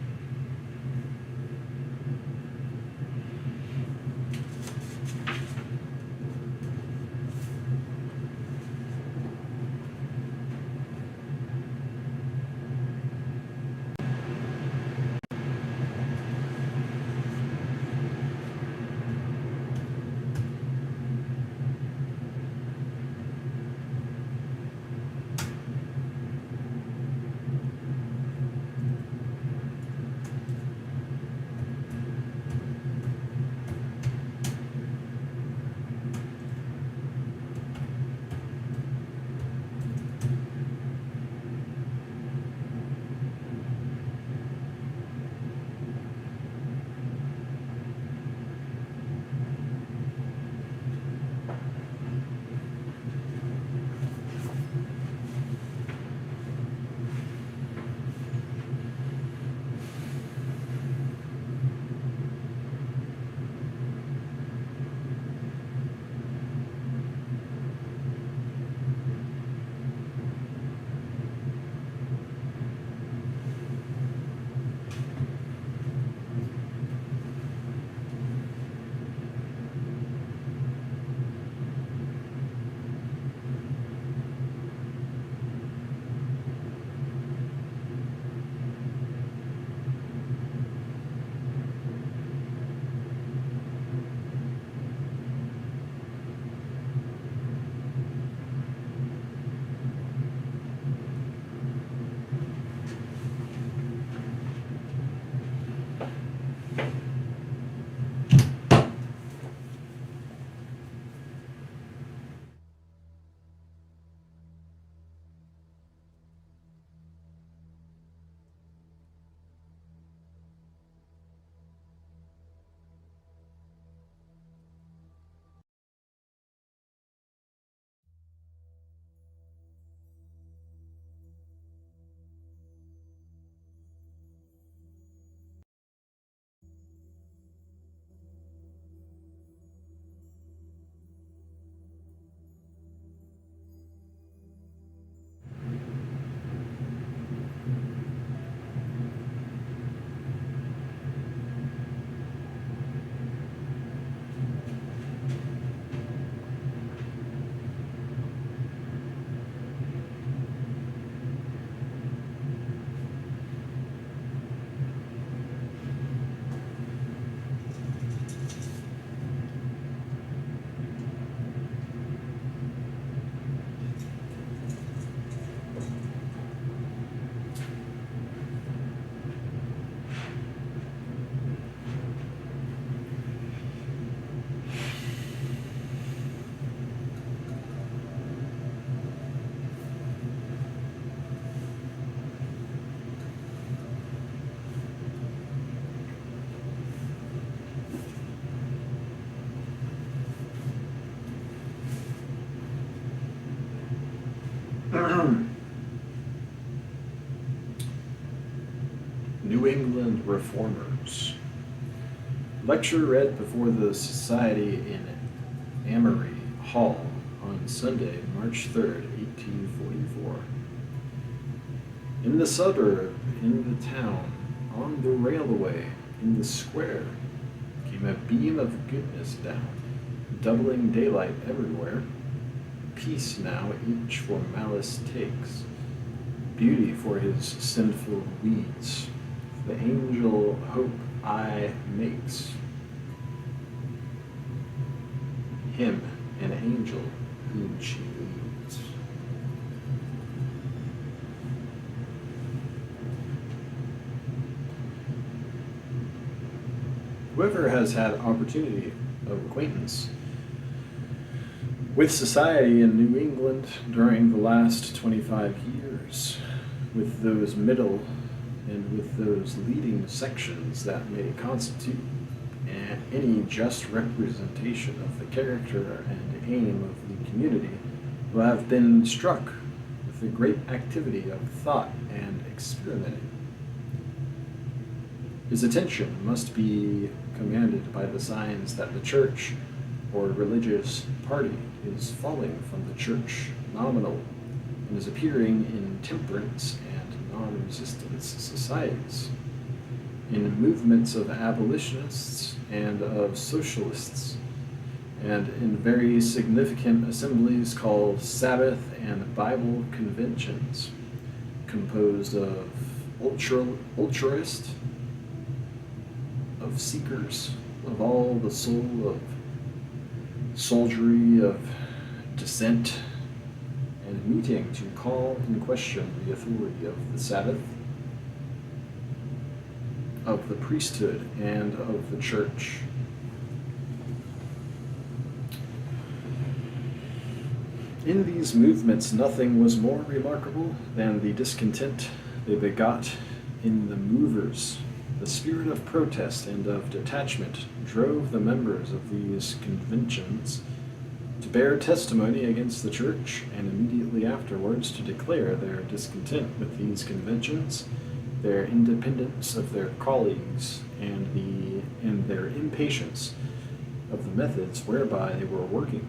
New England Reformers. Lecture read before the Society in Amory Hall on Sunday, March 3rd, 1844. In the suburb, in the town, on the railway, in the square, came a beam of goodness down, doubling daylight everywhere. Peace now each for malice takes, beauty for his sinful weeds. The angel hope I makes him an angel whom she leads. Whoever has had opportunity of acquaintance with society in New England during the last 25 years, with those middle and with those leading sections that may constitute any just representation of the character and aim of the community, will have been struck with the great activity of thought and experimenting. His attention must be commanded by the signs that the church or religious party is falling from the church nominal and is appearing in temperance and non-resistance societies, in movements of abolitionists and of socialists, and in very significant assemblies called Sabbath and Bible conventions, composed of ultraists, of seekers of all the soul of soldiery of dissent, and meeting to call in question the authority of the Sabbath, of the priesthood, and of the church. In these movements nothing was more remarkable than the discontent they begot in the movers. The spirit of protest and of detachment drove the members of these conventions to bear testimony against the church, and immediately afterwards to declare their discontent with these conventions, their independence of their colleagues, and their impatience of the methods whereby they were working.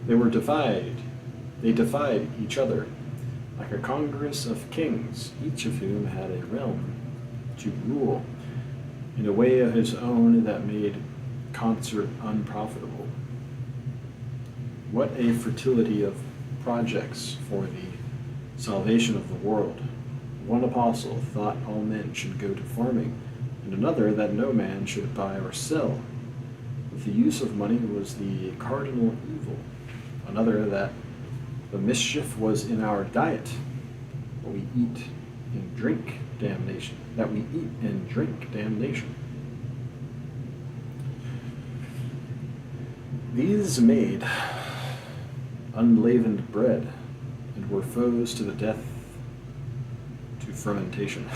They defied each other like a congress of kings, each of whom had a realm to rule in a way of his own that made concert unprofitable. What a fertility of projects for the salvation of the world! One apostle thought all men should go to farming, and another that no man should buy or sell. That the use of money was the cardinal evil. Another that the mischief was in our diet, that we eat and drink damnation. These made unleavened bread, and were foes to the death to fermentation.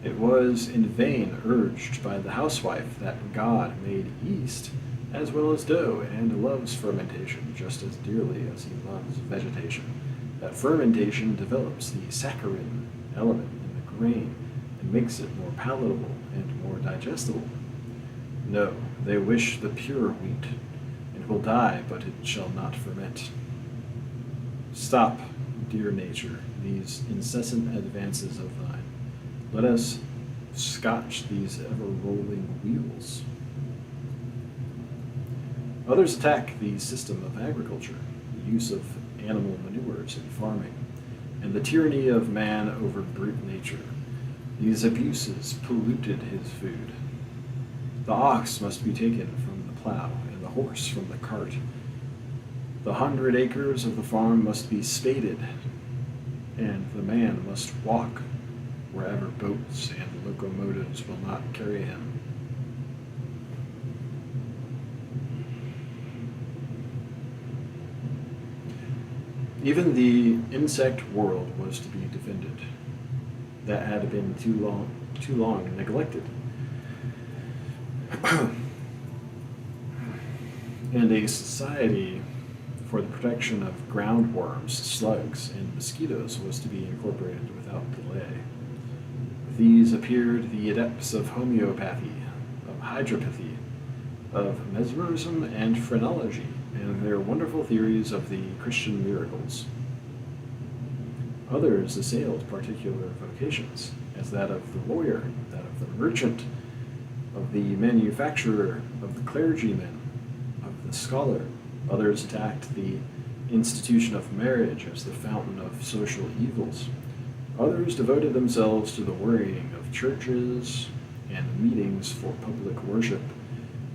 It was in vain urged by the housewife that God made yeast as well as dough, and loves fermentation just as dearly as he loves vegetation, that fermentation develops the saccharine element in the grain and makes it more palatable and more digestible. No, they wish the pure wheat, and will die, but it shall not ferment. Stop, dear nature, these incessant advances of thine. Let us scotch these ever-rolling wheels. Others attack the system of agriculture, the use of animal manures in farming, and the tyranny of man over brute nature. These abuses polluted his food. The ox must be taken from the plow, and the horse from the cart. The 100 acres of the farm must be spaded, and the man must walk wherever boats and locomotives will not carry him. Even the insect world was to be defended, that had been too long neglected. and a society for the protection of groundworms, slugs, and mosquitoes was to be incorporated without delay. With these appeared the adepts of homeopathy, of hydropathy, of mesmerism and phrenology, and their wonderful theories of the Christian miracles. Others assailed particular vocations, as that of the lawyer, that of the merchant, of the manufacturer, of the clergyman, of the scholar. Others attacked the institution of marriage as the fountain of social evils. Others devoted themselves to the worrying of churches and meetings for public worship,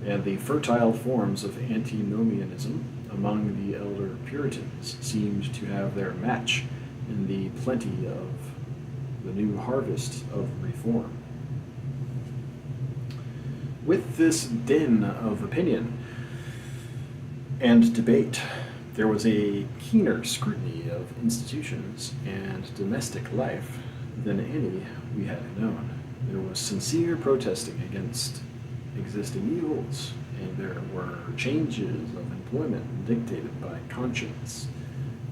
and the fertile forms of antinomianism among the elder Puritans seemed to have their match in the plenty of the new harvest of reform. With this din of opinion and debate, there was a keener scrutiny of institutions and domestic life than any we had known. There was sincere protesting against existing evils, and there were changes of employment dictated by conscience.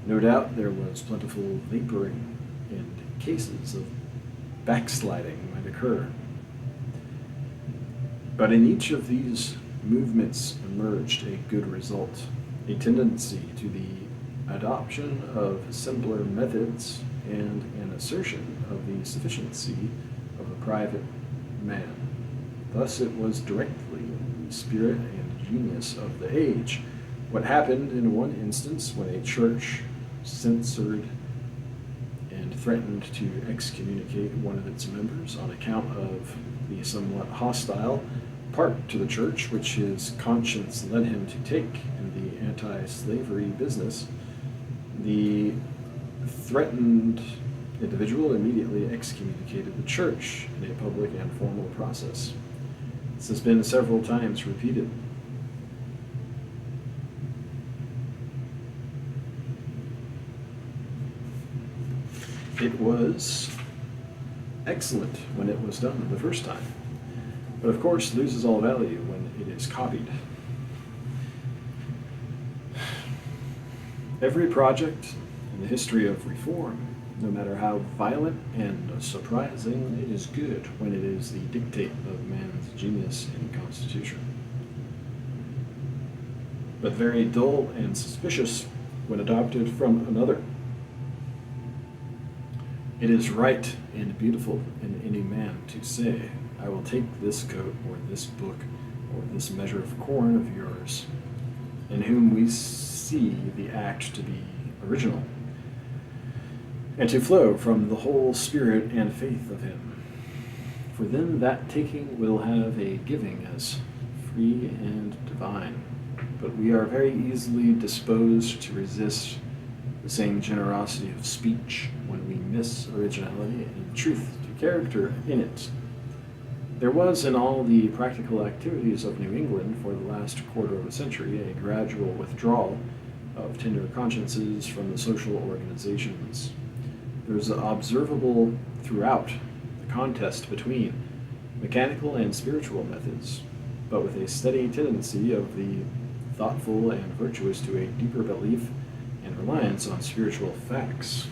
No doubt there was plentiful vaporing, and cases of backsliding might occur. But in each of these movements emerged a good result, a tendency to the adoption of simpler methods and an assertion of the sufficiency of the private man. Thus it was directly in the spirit and genius of the age. What happened in one instance when a church censored and threatened to excommunicate one of its members on account of the somewhat hostile part to the church which his conscience led him to take in the anti-slavery business, the threatened individual immediately excommunicated the church in a public and formal process. This has been several times repeated. It was excellent when it was done the first time, but of course loses all value when it is copied. Every project in the history of reform, no matter how violent and surprising, it is good when it is the dictate of man's genius and constitution, but very dull and suspicious when adopted from another. It is right and beautiful in any man to say, I will take this coat or this book or this measure of corn of yours, in whom we see the act to be original, and to flow from the whole spirit and faith of him. For then that taking will have a giving as free and divine. But we are very easily disposed to resist the same generosity of speech when we miss originality and truth to character in it. There was in all the practical activities of New England for the last quarter of a century a gradual withdrawal of tender consciences from the social organizations. There is observable throughout the contest between mechanical and spiritual methods, but with a steady tendency of the thoughtful and virtuous to a deeper belief and reliance on spiritual facts.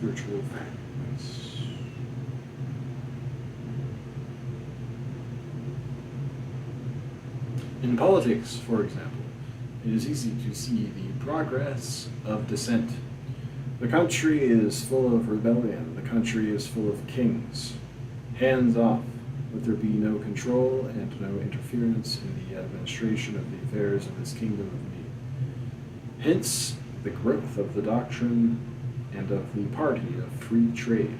spiritual facts. In politics, for example, it is easy to see the progress of dissent. The country is full of rebellion. The country is full of kings. Hands off. Let there be no control and no interference in the administration of the affairs of this kingdom of me. Hence, the growth of the doctrine and of the party of free trade,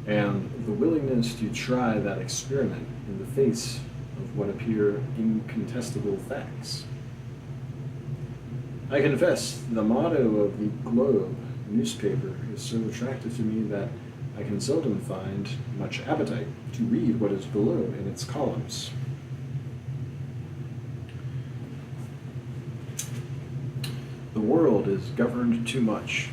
and the willingness to try that experiment in the face of what appear incontestable facts. I confess, the motto of the Globe newspaper is so attractive to me that I can seldom find much appetite to read what is below in its columns. The world is governed too much.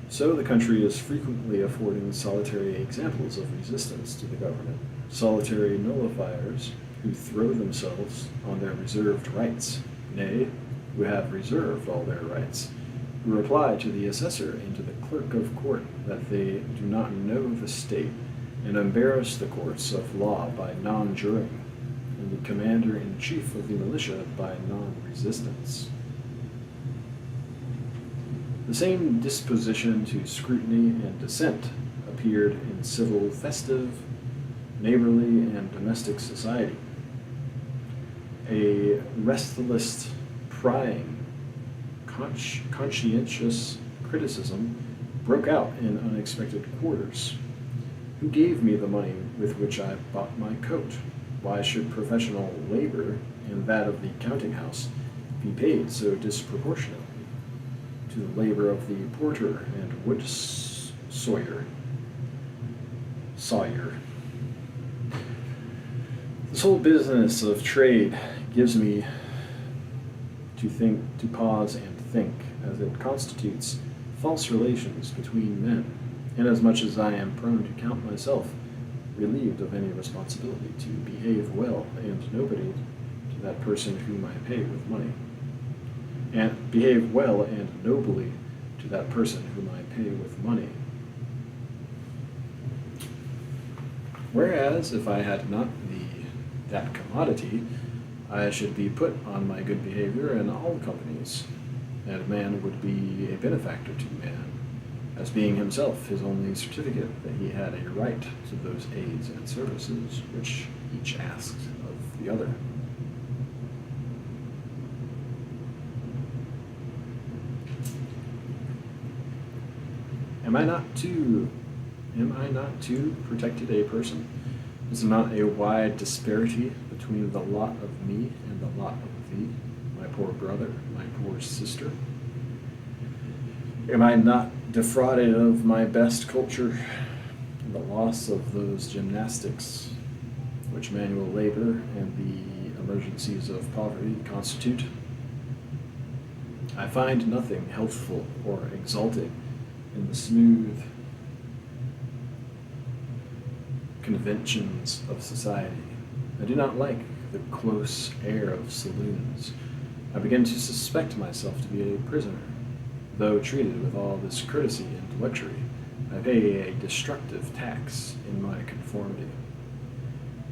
So the country is frequently affording solitary examples of resistance to the government, solitary nullifiers who throw themselves on their reserved rights, nay, who have reserved all their rights, who reply to the assessor and to the clerk of court that they do not know the state, and embarrass the courts of law by non-juring, and the commander-in-chief of the militia by non-resistance. The same disposition to scrutiny and dissent appeared in civil, festive, neighborly, and domestic society. A restless, prying, conscientious criticism broke out in unexpected quarters. Who gave me the money with which I bought my coat? Why should professional labor and that of the counting house be paid so disproportionately to the labor of the porter and wood sawyer? This whole business of trade gives me to pause and think, as it constitutes false relations between men, inasmuch as I am prone to count myself relieved of any responsibility to behave well and nobly to that person whom I pay with money, and behave well and nobly to that person whom I pay with money. Whereas, if I had not that commodity, I should be put on my good behavior in all companies, and man would be a benefactor to man, as being himself his only certificate that he had a right to those aids and services which each asked of the other. Am I not too protected a person? Is there not a wide disparity between the lot of me and the lot of thee, my poor brother, my poor sister? Am I not defrauded of my best culture and the loss of those gymnastics which manual labor and the emergencies of poverty constitute? I find nothing healthful or exalting in the smooth conventions of society. I do not like the close air of saloons. I begin to suspect myself to be a prisoner. Though treated with all this courtesy and luxury, I pay a destructive tax in my conformity.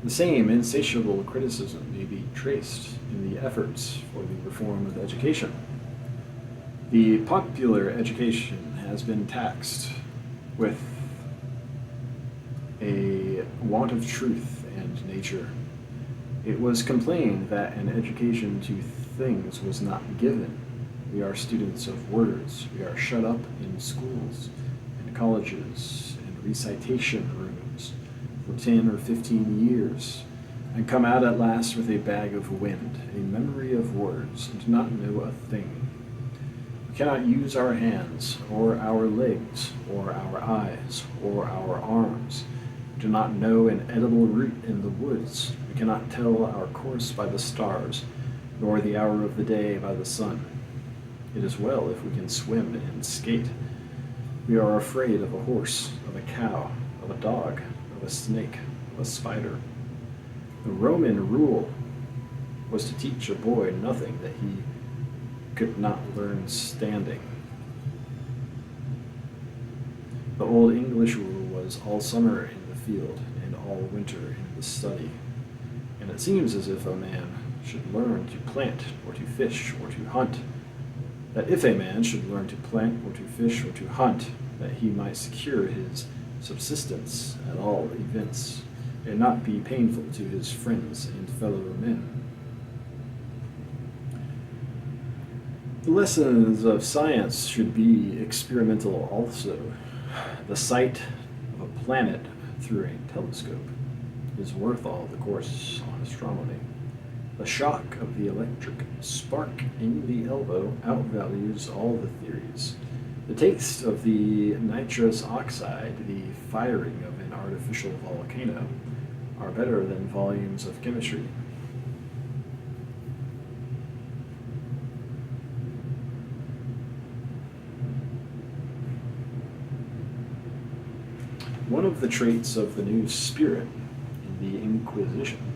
The same insatiable criticism may be traced in the efforts for the reform of education. The popular education has been taxed with a want of truth and nature. It was complained that an education to things was not given. We are students of words. We are shut up in schools and colleges and recitation rooms for 10 or 15 years, and come out at last with a bag of wind, a memory of words, and do not know a thing. We cannot use our hands, or our legs, or our eyes, or our arms. We do not know an edible root in the woods. We cannot tell our course by the stars, nor the hour of the day by the sun. It is well if we can swim and skate. We are afraid of a horse, of a cow, of a dog, of a snake, of a spider. The Roman rule was to teach a boy nothing that he could not learn standing. The old English rule was all summer in the field and all winter in the study. And it seems as if a man should learn to plant or to fish or to hunt, that if a man should learn to plant or to fish or to hunt, that he might secure his subsistence at all events, and not be painful to his friends and fellow men. The lessons of science should be experimental also. The sight of a planet through a telescope is worth all the course on astronomy. The shock of the electric spark in the elbow outvalues all the theories. The taste of the nitrous oxide, the firing of an artificial volcano, are better than volumes of chemistry. One of the traits of the new spirit in the Inquisition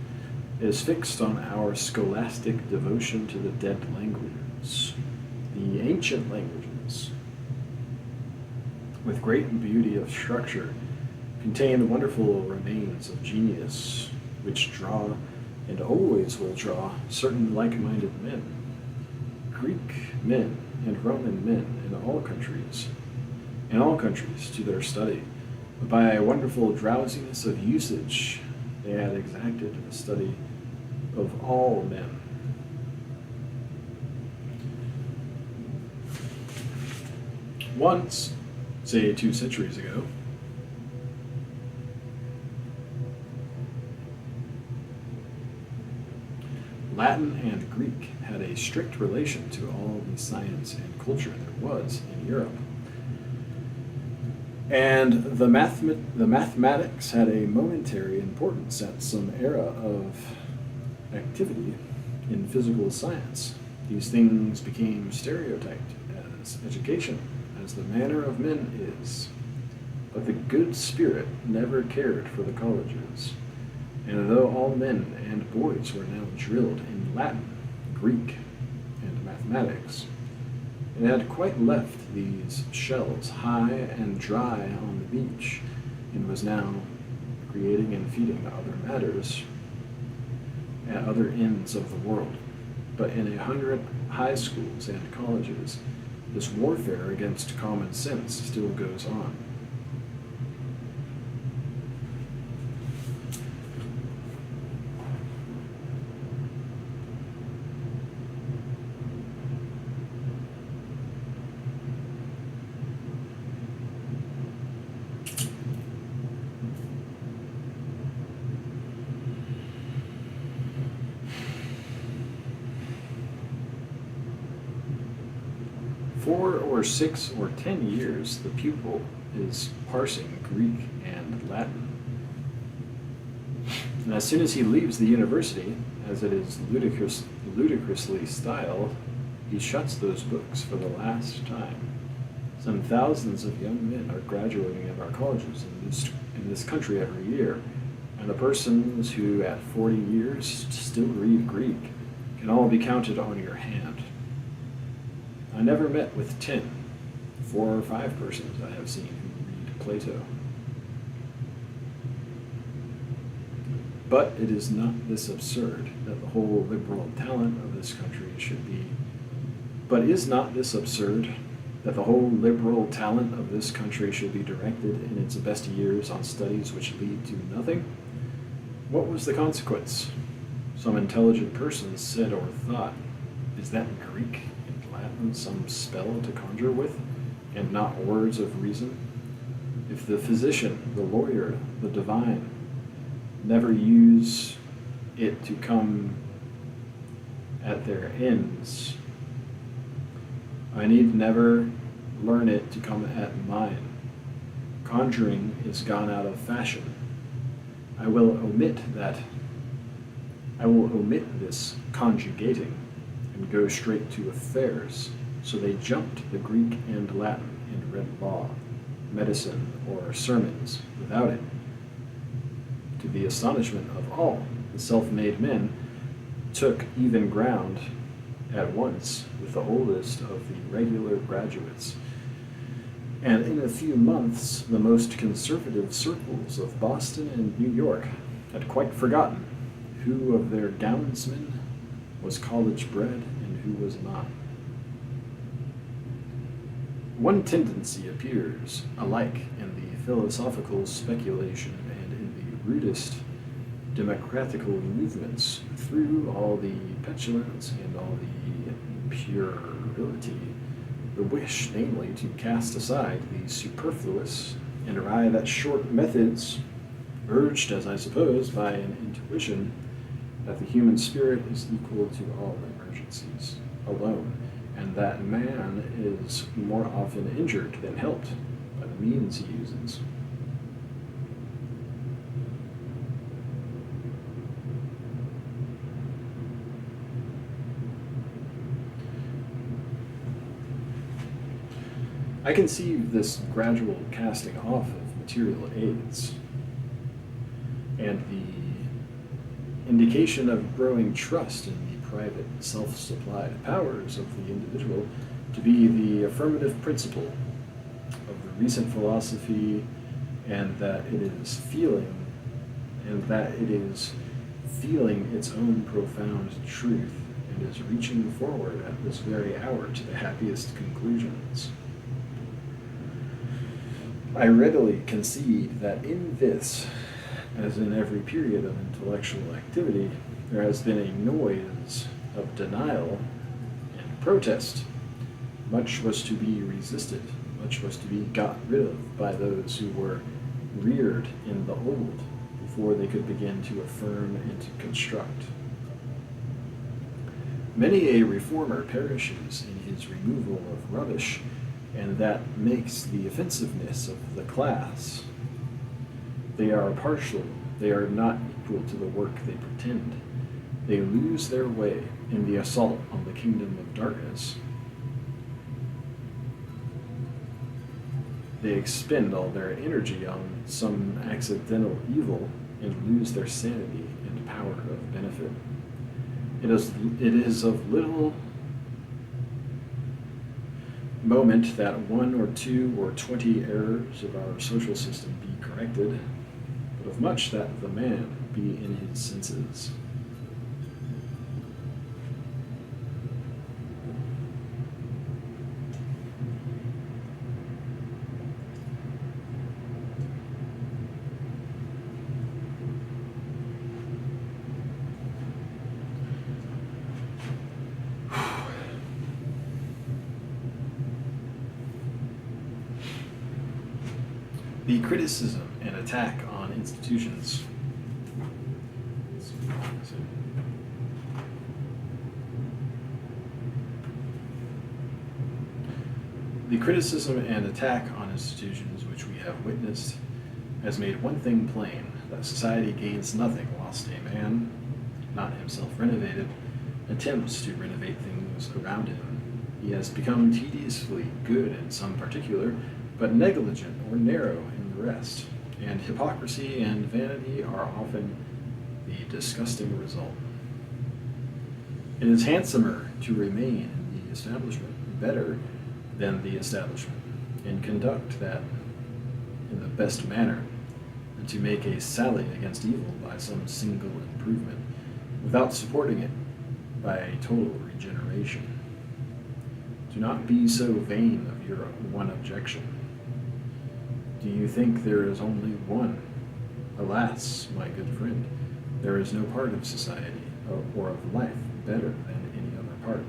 is fixed on our scholastic devotion to the dead languages, the ancient languages, with great beauty of structure, contain wonderful remains of genius, which draw, and always will draw, certain like-minded men, Greek men and Roman men in all countries to their study. By a wonderful drowsiness of usage, they had exacted the study of all men. Once, say 2 centuries ago, Latin and Greek had a strict relation to all the science and culture there was in Europe. And the mathematics had a momentary importance at some era of activity in physical science. These things became stereotyped as education, as the manner of men is. But the good spirit never cared for the colleges. And though all men and boys were now drilled in Latin, Greek, and mathematics, it had quite left these shells high and dry on the beach, and was now creating and feeding other matters at other ends of the world. But in 100 high schools and colleges, this warfare against common sense still goes on. For 6 or 10 years, the pupil is parsing Greek and Latin. And as soon as he leaves the university, as it is ludicrously styled, he shuts those books for the last time. Some thousands of young men are graduating at our colleges in this country every year, and the persons who at 40 years still read Greek can all be counted on your hand. I never met with 10, 4 or 5 persons I have seen who read Plato. But it is not this absurd that the whole liberal talent of this country should be. But is not this absurd that the whole liberal talent of this country should be directed in its best years on studies which lead to nothing? What was the consequence? Some intelligent persons said or thought, is that Greek and Latin some spell to conjure with, and not words of reason? If the physician, the lawyer, the divine, never use it to come at their ends, I need never learn it to come at mine. Conjuring is gone out of fashion. I will omit this conjugating and go straight to affairs. So they jumped the Greek and Latin and read law, medicine, or sermons without it. To the astonishment of all, the self-made men took even ground at once with the oldest of the regular graduates, and in a few months the most conservative circles of Boston and New York had quite forgotten who of their gownsmen was college bred and who was not. One tendency appears alike in the philosophical speculation and in the rudest democratical movements through all the petulance and all the puerility, the wish, namely, to cast aside the superfluous and arrive at short methods, urged, as I suppose, by an intuition that the human spirit is equal to all emergencies alone, and that man is more often injured than helped by the means he uses. I conceive this gradual casting off of material aids and the indication of growing trust in the private self-supplied powers of the individual to be the affirmative principle of the recent philosophy, and that it is feeling its own profound truth and is reaching forward at this very hour to the happiest conclusions. I readily concede that in this, as in every period of intellectual activity, there has been a noise of denial and protest. Much was to be resisted, much was to be got rid of by those who were reared in the old before they could begin to affirm and to construct. Many a reformer perishes in his removal of rubbish, and that makes the offensiveness of the class. They are partial, they are not equal to the work they pretend. They lose their way in the assault on the kingdom of darkness. They expend all their energy on some accidental evil and lose their sanity and power of benefit. It is of little moment that 1 or 2 or 20 errors of our social system be corrected, but of much that the man be in his senses. The criticism and attack on institutions. The criticism and attack on institutions which we have witnessed has made one thing plain, that society gains nothing whilst a man, not himself renovated, attempts to renovate things around him. He has become tediously good in some particular, but negligent or narrow in the rest, and hypocrisy and vanity are often the disgusting result. It is handsomer to remain in the establishment, better than the establishment, and conduct that in the best manner, than to make a sally against evil by some single improvement, without supporting it by a total regeneration. Do not be so vain of your one objection. Do you think there is only one? Alas, my good friend, there is no part of society or of life better than any other part.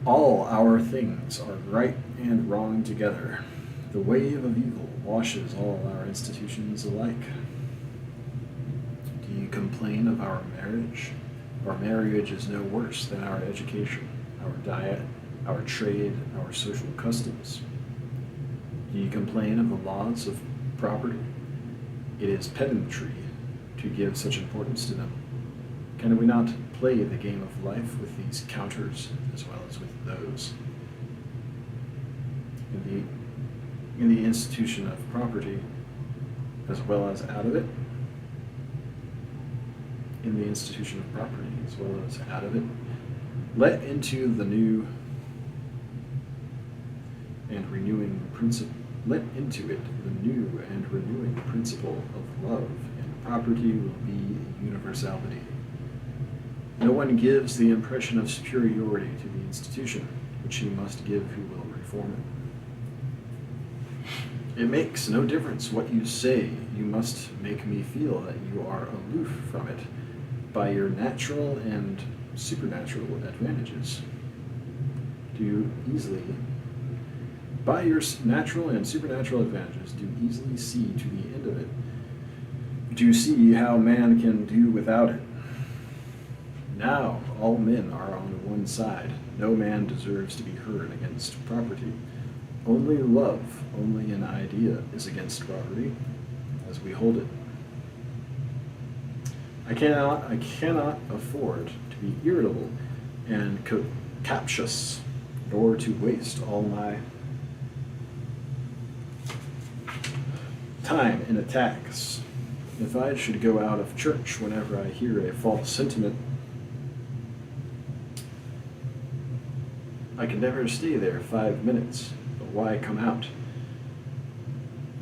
All our things are right and wrong together. The wave of evil washes all our institutions alike. Do you complain of our marriage? Our marriage is no worse than our education, our diet, our trade, our social customs. Do you complain of the laws of property? It is pedantry to give such importance to them. Can we not play the game of life with these counters as well as with those? In the institution of property as well as out of it? In the institution of property as well as out of it? Let into the new and renewing principle. Let into it the new and renewing principle of love, and property will be universality. No one gives the impression of superiority to the institution, which he must give who will reform it. It makes no difference what you say. You must make me feel that you are aloof from it by your natural and supernatural advantages. By your natural and supernatural advantages, do easily see to the end of it. Do see how man can do without it. Now all men are on one side. No man deserves to be heard against property. Only love, only an idea, is against property, as we hold it. I cannot afford to be irritable and captious, nor to waste all my time in attacks. If I should go out of church whenever I hear a false sentiment, I can never stay there 5 minutes, but why come out?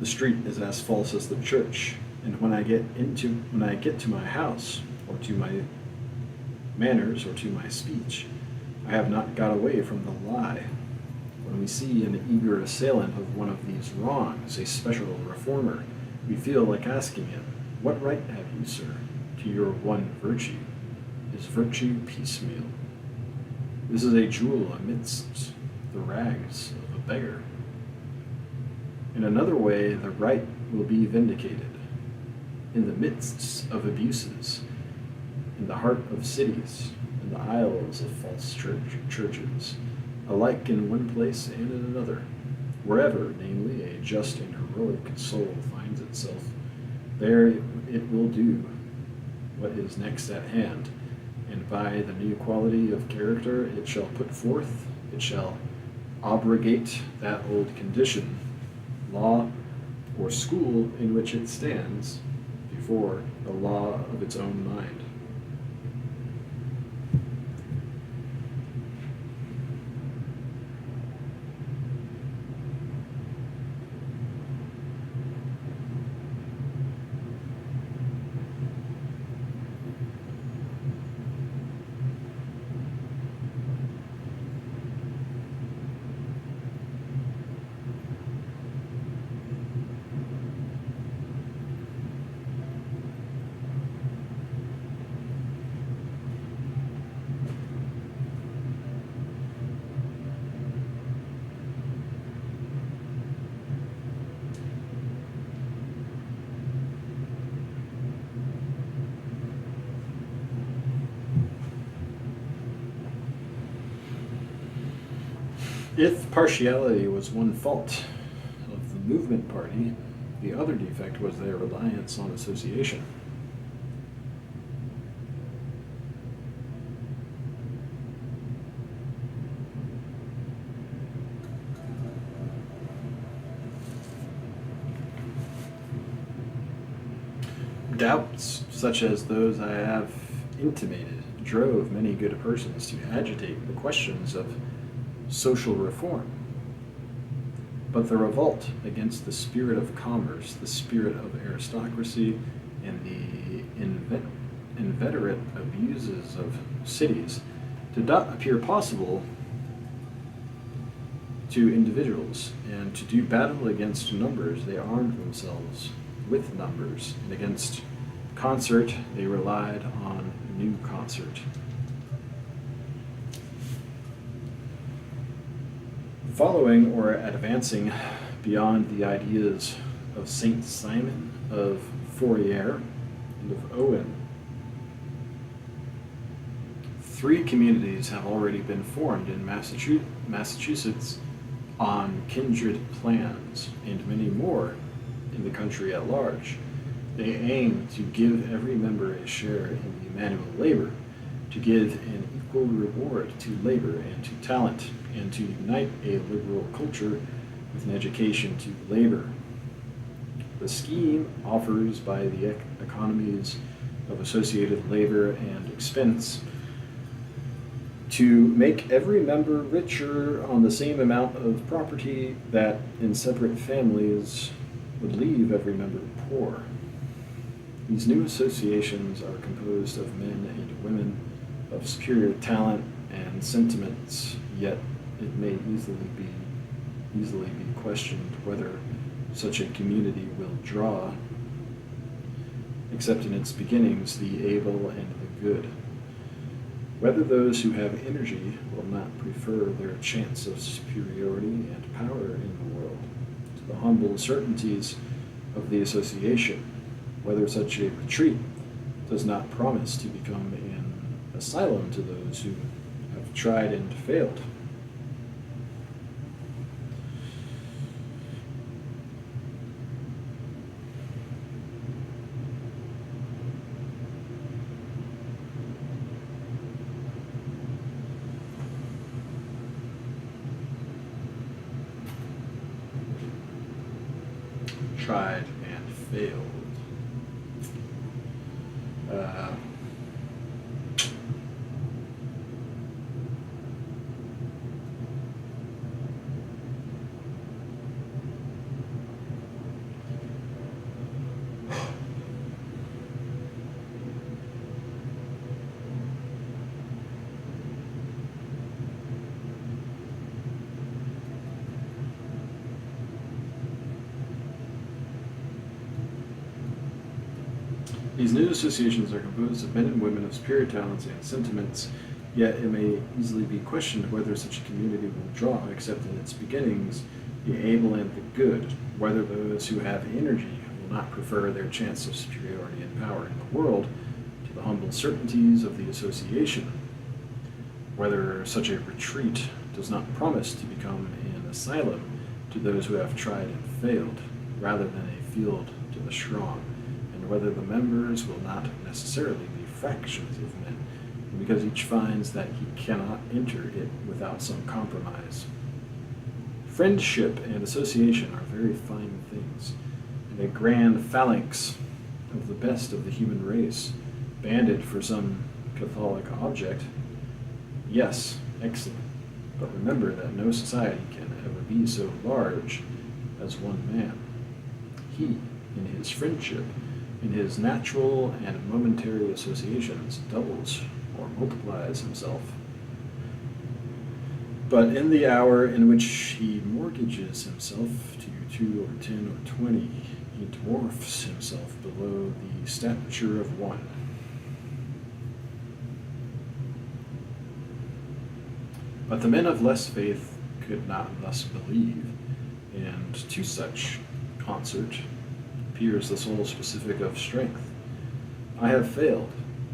The street is as false as the church, and when I get to my house, or to my manners, or to my speech, I have not got away from the lie. When we see an eager assailant of one of these wrongs, a special reformer, we feel like asking him, "What right have you, sir, to your one virtue? Is virtue piecemeal? This is a jewel amidst the rags of a beggar." In another way, the right will be vindicated. In the midst of abuses, in the heart of cities, in the aisles of false churches, alike in one place and in another, wherever, namely, a just and heroic soul finds itself, there it will do what is next at hand, and by the new quality of character it shall put forth, it shall abrogate that old condition, law, or school in which it stands before the law of its own mind. If partiality was one fault of the movement party, the other defect was their reliance on association. Doubts such as those I have intimated drove many good persons to agitate the questions of social reform. But the revolt against the spirit of commerce, the spirit of aristocracy, and the inveterate abuses of cities did not appear possible to individuals, and to do battle against numbers they armed themselves with numbers, and against concert they relied on new concert. Following or advancing beyond the ideas of Saint Simon, of Fourier, and of Owen, 3 communities have already been formed in Massachusetts on kindred plans, and many more in the country at large. They aim to give every member a share in the manual labor, to give an equal reward to labor and to talent, and to unite a liberal culture with an education to labor. The scheme offers, by the economies of associated labor and expense, to make every member richer on the same amount of property that in separate families would leave every member poor. These new associations are composed of men and women of superior talent and sentiments, yet it may easily be questioned whether such a community will draw, except in its beginnings, the able and the good. Whether those who have energy will not prefer their chance of superiority and power in the world to the humble certainties of the association, whether such a retreat does not promise to become an asylum to those who have tried and failed. Tried and failed. These new associations are composed of men and women of superior talents and sentiments, yet it may easily be questioned whether such a community will draw, except in its beginnings, the able and the good, whether those who have energy will not prefer their chance of superiority and power in the world to the humble certainties of the association, whether such a retreat does not promise to become an asylum to those who have tried and failed, rather than a field to the strong, and whether the members will not necessarily be fractions of men, because each finds that he cannot enter it without some compromise. Friendship and association are very fine things, and a grand phalanx of the best of the human race, banded for some Catholic object. Yes, excellent, but remember that no society can ever be so large as one man. He, in his friendship, in his natural and momentary associations, doubles or multiplies himself. But in the hour in which he mortgages himself to 2 or 10 or 20, he dwarfs himself below the stature of one. But the men of less faith could not thus believe, and to such concert appears the sole specific of strength. I have failed,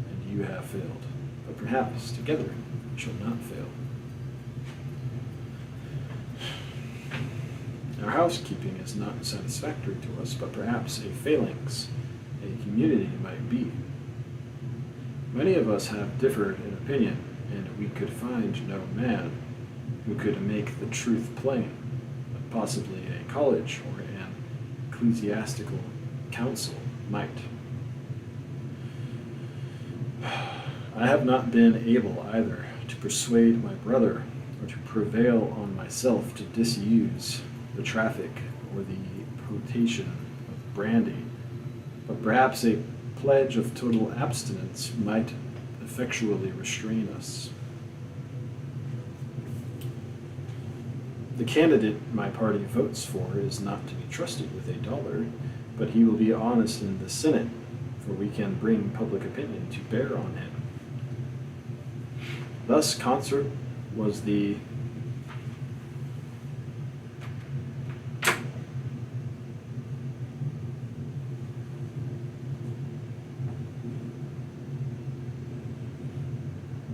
and you have failed, but perhaps together we shall not fail. Our housekeeping is not satisfactory to us, but perhaps a phalanx, a community might be. Many of us have differed in opinion, and we could find no man who could make the truth plain, but possibly a college or an ecclesiastical council might. I have not been able either to persuade my brother or to prevail on myself to disuse the traffic or the potation of brandy, but perhaps a pledge of total abstinence might effectually restrain us. The candidate my party votes for is not to be trusted with $1, but he will be honest in the Senate, for we can bring public opinion to bear on him. Thus, concert was the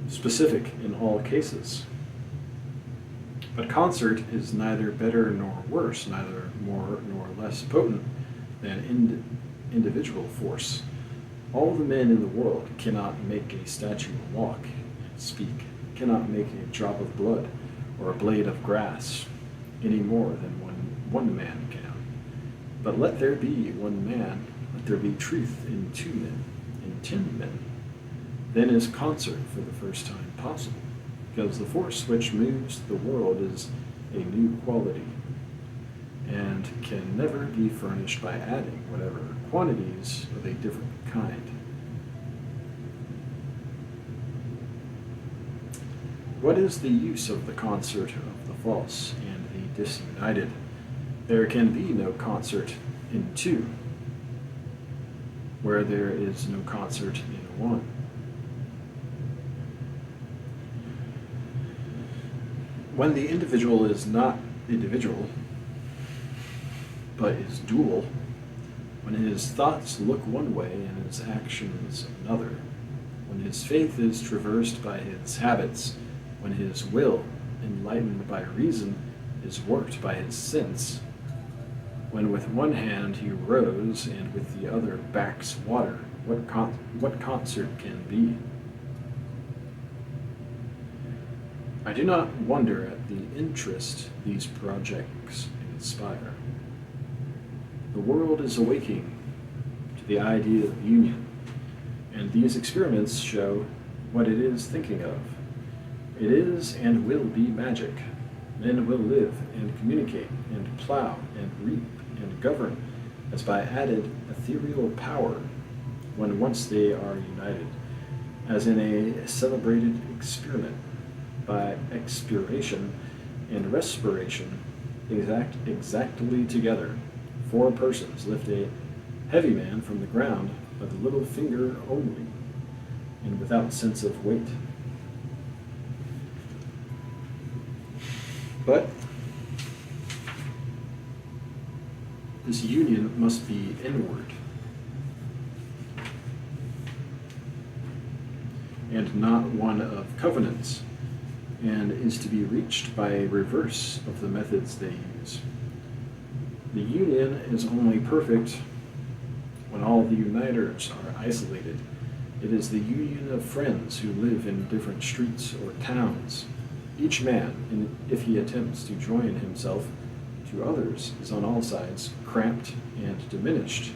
specific in all cases. But concert is neither better nor worse, neither more nor less potent than individual force. All the men in the world cannot make a statue walk and speak, cannot make a drop of blood or a blade of grass any more than one man can. But let there be one man, let there be truth in 2 men, in 10 men. Then is concert for the first time possible. because the force which moves the world is a new quality, and can never be furnished by adding whatever quantities of a different kind. What is the use of the concert of the false and the disunited? There can be no concert in two, where there is no concert in one. When the individual is not individual, but is dual, when his thoughts look one way and his actions another, when his faith is traversed by his habits, when his will, enlightened by reason, is worked by his sense, when with one hand he rows and with the other backs water, what concert can be? I do not wonder at the interest these projects inspire. The world is awaking to the idea of union, and these experiments show what it is thinking of. It is and will be magic. Men will live and communicate and plow and reap and govern as by added ethereal power when once they are united, as in a celebrated experiment, by expiration and respiration exactly together. 4 persons lift a heavy man from the ground by the little finger only, and without sense of weight. But this union must be inward and not one of covenants, and is to be reached by a reverse of the methods they use. The union is only perfect when all the uniters are isolated. It is the union of friends who live in different streets or towns. Each man, if he attempts to join himself to others, is on all sides cramped and diminished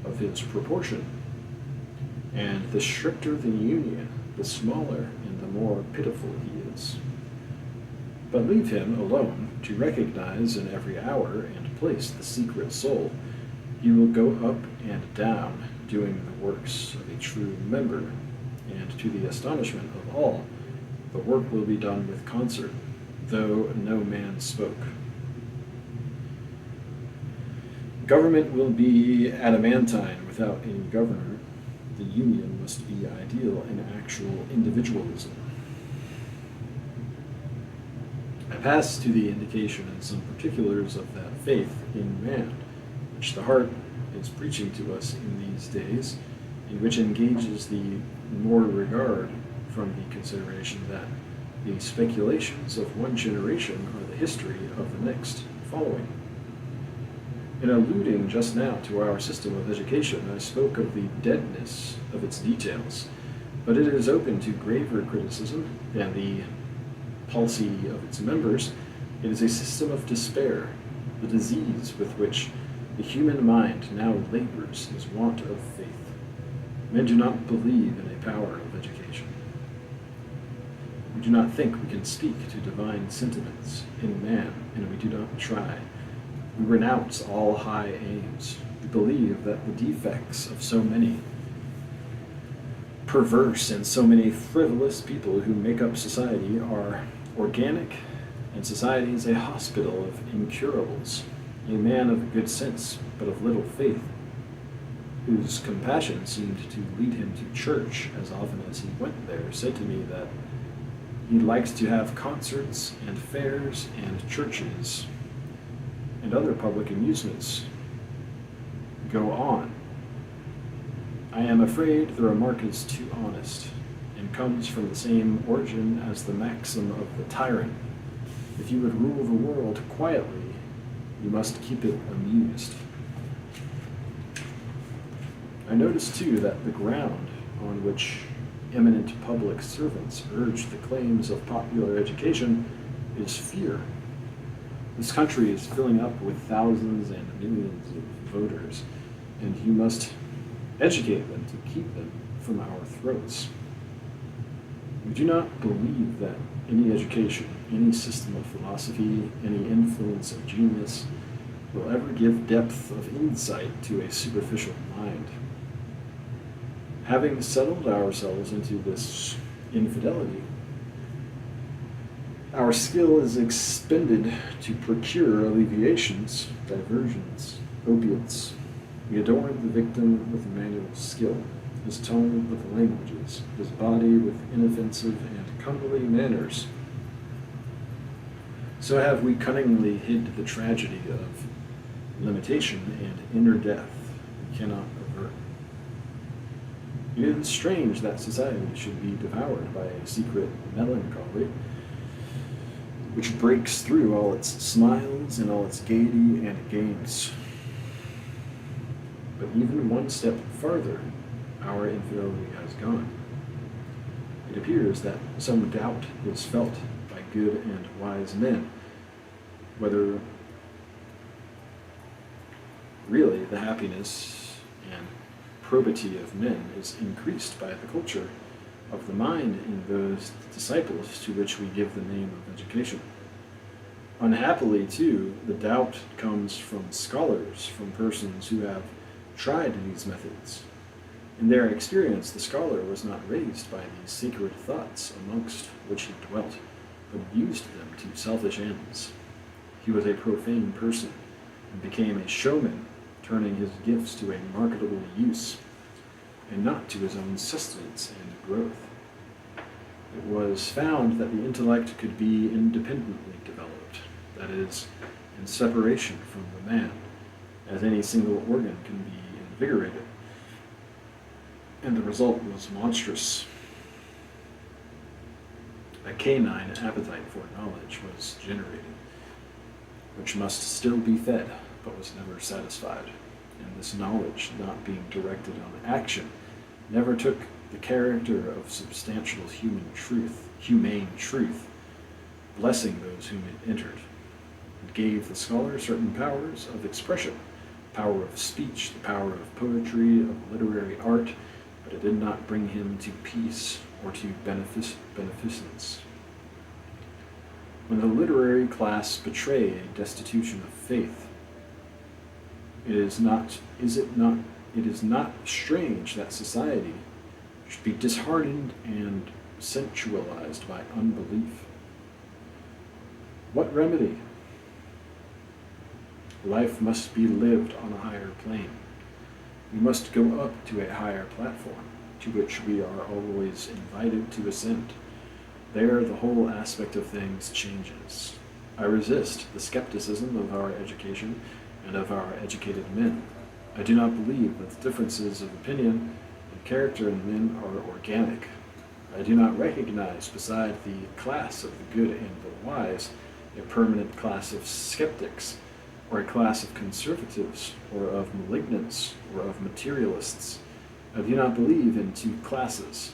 of his proportion. And the stricter the union, the smaller and the more pitiful he is. But leave him alone to recognize in every hour and place the secret soul. He will go up and down, doing the works of a true member, and to the astonishment of all, the work will be done with concert, though no man spoke. Government will be adamantine without any governor. The union must be ideal in actual individualism. I pass to the indication and some particulars of that faith in man, which the heart is preaching to us in these days, and which engages the more regard from the consideration that the speculations of one generation are the history of the next following. In alluding just now to our system of education, I spoke of the deadness of its details, but it is open to graver criticism than the policy of its members. It is a system of despair. The disease with which the human mind now labors is want of faith. Men do not believe in a power of education. We do not think we can speak to divine sentiments in man, and we do not try. We renounce all high aims. We believe that the defects of so many perverse and so many frivolous people who make up society are organic, and society is a hospital of incurables. A man of good sense, but of little faith, whose compassion seemed to lead him to church as often as he went there, said to me that he likes to have concerts and fairs and churches and other public amusements go on. I am afraid the remark is too honest, and comes from the same origin as the maxim of the tyrant. If you would rule the world quietly, you must keep it amused. I notice too that the ground on which eminent public servants urge the claims of popular education is fear. This country is filling up with thousands and millions of voters, and you must educate them to keep them from our throats. We do not believe that any education, any system of philosophy, any influence of genius will ever give depth of insight to a superficial mind. Having settled ourselves into this infidelity, our skill is expended to procure alleviations, diversions, opiates. We adorn the victim with manual skill, his tongue with languages, his body with inoffensive and comely manners. So have we cunningly hid the tragedy of limitation and inner death we cannot avert. It is strange that society should be devoured by a secret melancholy which breaks through all its smiles and all its gaiety and games. But even one step farther, our infidelity has gone. It appears that some doubt is felt by good and wise men, whether really the happiness and probity of men is increased by the culture of the mind in those disciples to which we give the name of education. Unhappily, too, the doubt comes from scholars, from persons who have tried these methods. In their experience, the scholar was not raised by these secret thoughts amongst which he dwelt, but used them to selfish ends. He was a profane person, and became a showman, turning his gifts to a marketable use, and not to his own sustenance and growth. It was found that the intellect could be independently developed, that is, in separation from the man, as any single organ can be invigorated, and the result was monstrous. A canine appetite for knowledge was generated, which must still be fed, but was never satisfied, and this knowledge, not being directed on action, never took the character of substantial humane truth, blessing those whom it entered. It gave the scholar certain powers of expression, power of speech, the power of poetry, of literary art, but it did not bring him to peace or to beneficence. When the literary class betray a destitution of faith, it is not strange that society should be disheartened and sensualized by unbelief. What remedy? Life must be lived on a higher plane. We must go up to a higher platform, to which we are always invited to ascend. There the whole aspect of things changes. I resist the skepticism of our education and of our educated men. I do not believe that the differences of opinion and character in men are organic. I do not recognize beside the class of the good and the wise a permanent class of skeptics, or a class of conservatives, or of malignants, or of materialists. I do not believe in two classes.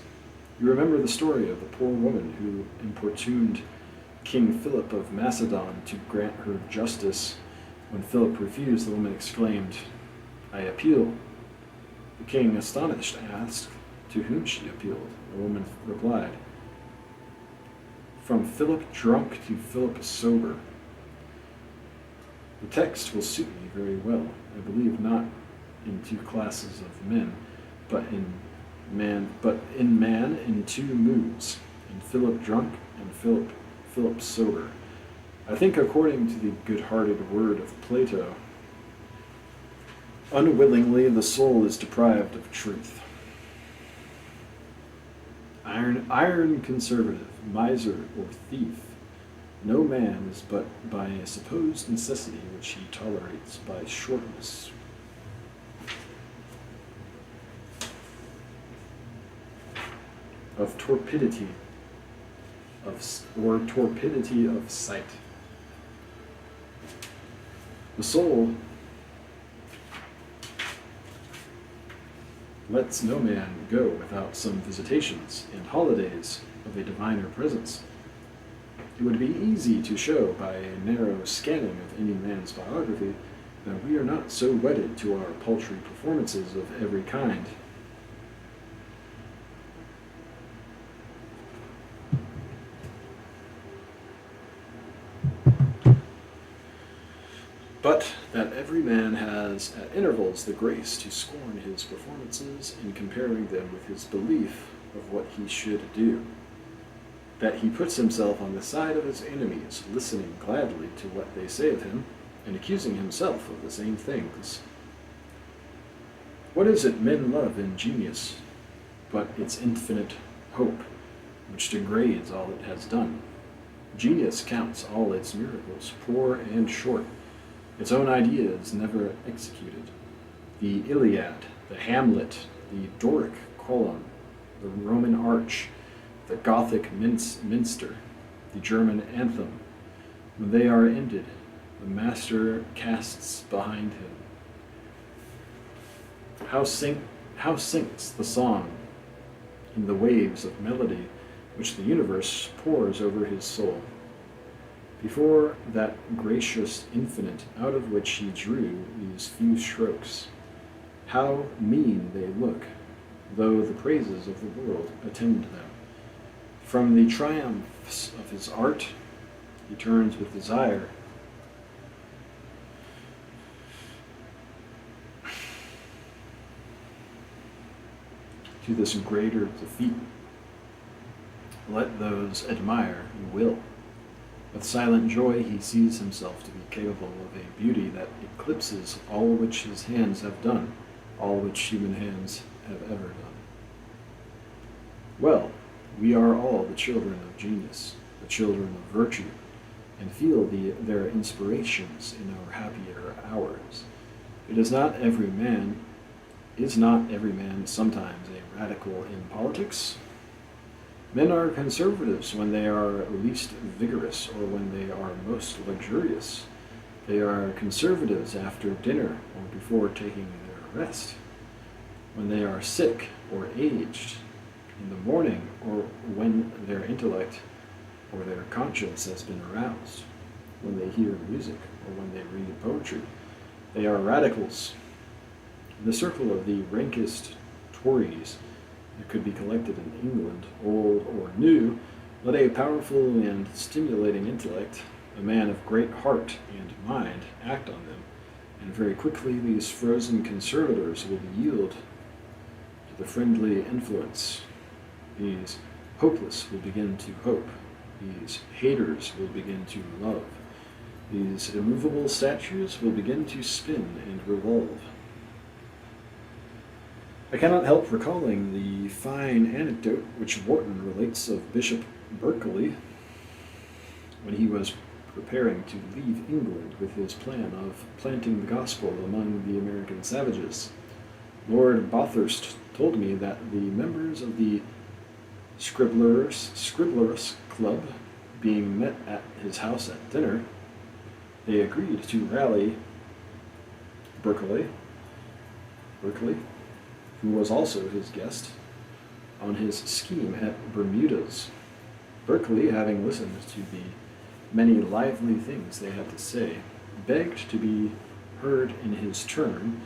You remember the story of the poor woman who importuned King Philip of Macedon to grant her justice. When Philip refused, the woman exclaimed, "I appeal." The king, astonished, asked to whom she appealed. The woman replied, "From Philip drunk to Philip sober." The text will suit me very well. I believe not in two classes of men, but in man in two moods, in Philip drunk and Philip sober. I think, according to the good-hearted word of Plato, unwillingly the soul is deprived of truth. Iron conservative, miser, or thief, no man is but by a supposed necessity which he tolerates by shortness. Of torpidity, torpidity of sight. The soul lets no man go without some visitations and holidays of a diviner presence. It would be easy to show by a narrow scanning of any man's biography that we are not so wedded to our paltry performances of every kind. but that every man has at intervals the grace to scorn his performances in comparing them with his belief of what he should do, that he puts himself on the side of his enemies, listening gladly to what they say of him, and accusing himself of the same things. What is it men love in genius but its infinite hope, which degrades all it has done? Genius counts all its miracles, poor and short, its own ideas never executed. The Iliad, the Hamlet, the Doric column, the Roman arch, the Gothic minster, the German anthem, when they are ended, the master casts behind him. How sinks the song in the waves of melody which the universe pours over his soul, before that gracious infinite out of which he drew these few strokes. How mean they look, though the praises of the world attend them. From the triumphs of his art he turns with desire to this greater defeat. Let those admire who will. With silent joy he sees himself to be capable of a beauty that eclipses all which his hands have done, all which human hands have ever done. Well, we are all the children of genius, the children of virtue, and feel their inspirations in our happier hours. Is not every man sometimes a radical in politics? Men are conservatives when they are least vigorous or when they are most luxurious. They are conservatives after dinner or before taking their rest, when they are sick or aged, in the morning or when their intellect or their conscience has been aroused, when they hear music or when they read poetry. They are radicals. In the circle of the rankest Tories that could be collected in England, old or new, let a powerful and stimulating intellect, a man of great heart and mind, act on them, and very quickly these frozen conservators will yield to the friendly influence. These hopeless will begin to hope. These haters will begin to love. These immovable statues will begin to spin and revolve. I cannot help recalling the fine anecdote which Wharton relates of Bishop Berkeley when he was preparing to leave England with his plan of planting the gospel among the American savages. Lord Bathurst told me that the members of the Scriblerus Club, being met at his house at dinner, they agreed to rally Berkeley, who was also his guest, on his scheme at Bermudas. Berkeley, having listened to the many lively things they had to say, begged to be heard in his turn,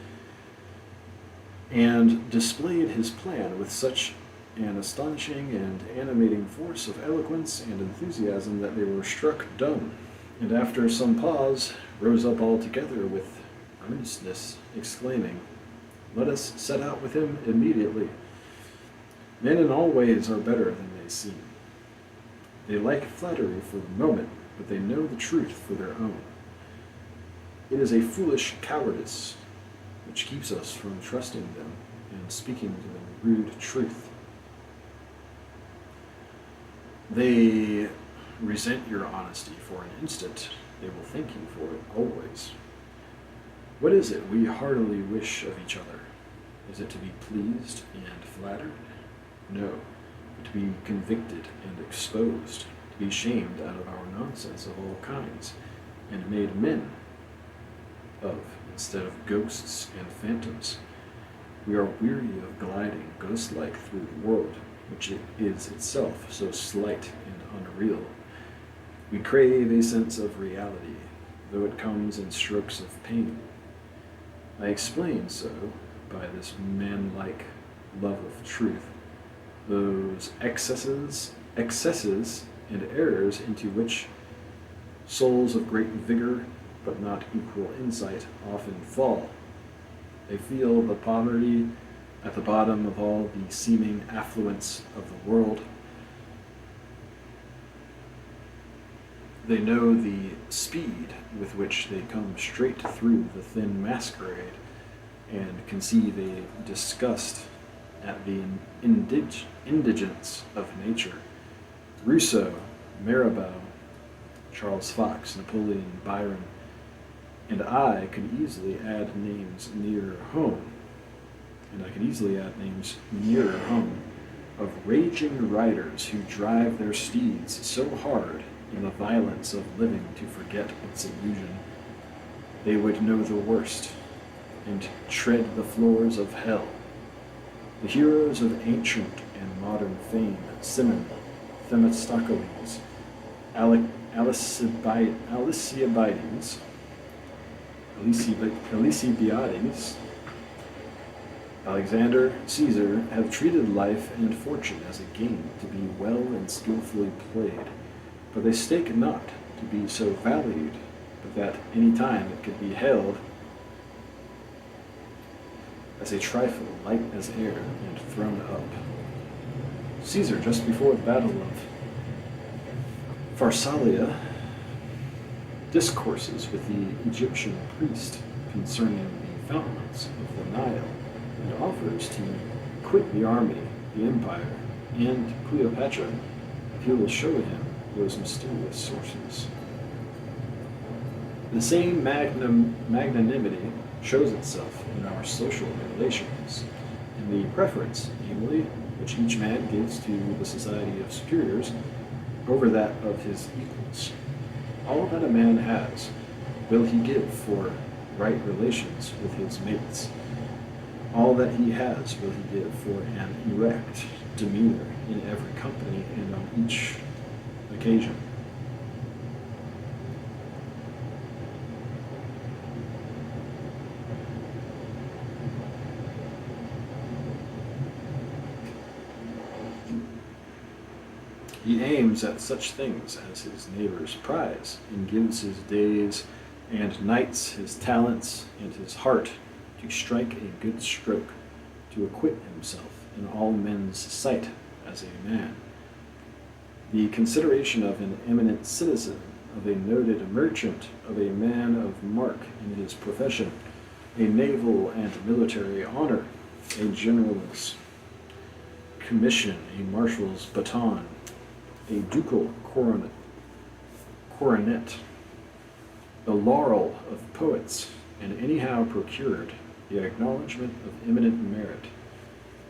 and displayed his plan with such an astonishing and animating force of eloquence and enthusiasm that they were struck dumb, and after some pause rose up all together with earnestness, exclaiming, "Let us set out with him immediately." Men in all ways are better than they seem. They like flattery for the moment, but they know the truth for their own. It is a foolish cowardice which keeps us from trusting them and speaking to them rude truth. They resent your honesty for an instant, they will thank you for it always. What is it we heartily wish of each other? Is it to be pleased and flattered? No, but to be convicted and exposed, to be shamed out of our nonsense of all kinds, and made men of, instead of ghosts and phantoms. We are weary of gliding ghost-like through the world, which is itself so slight and unreal. We crave a sense of reality, though it comes in strokes of pain. I explain so, by this man-like love of truth, those excesses and errors into which souls of great vigor but not equal insight, often fall. They feel the poverty at the bottom of all the seeming affluence of the world. They know the speed with which they come straight through the thin masquerade, and conceive a disgust at the indigence of nature. Rousseau, Mirabeau, Charles Fox, Napoleon, Byron, and I could easily add names nearer home, of raging riders who drive their steeds so hard in the violence of living to forget its illusion, they would know the worst, and tread the floors of hell. The heroes of ancient and modern fame, Cimon, Themistocles, Alcibiades, Alexander, Caesar, have treated life and fortune as a game to be well and skillfully played, but they stake not to be so valued, but that any time it could be held as a trifle light as air and thrown up. Caesar, just before the battle of Pharsalia, discourses with the Egyptian priest concerning the fountains of the Nile, and offers to quit the army, the empire, and Cleopatra if he will show him those mysterious sources. The same magnanimity shows itself in our social relations, in the preference, namely, which each man gives to the society of superiors over that of his equals. All that a man has will he give for right relations with his mates. All that he has will he give for an erect demeanor in every company and on each occasion. He aims at such things as his neighbor's prize, and gives his days and nights, his talents, and his heart to strike a good stroke, to acquit himself in all men's sight as a man. The consideration of an eminent citizen, of a noted merchant, of a man of mark in his profession, a naval and military honor, a general's commission, a marshal's baton, a ducal coronet, the laurel of poets, and anyhow procured the acknowledgement of eminent merit,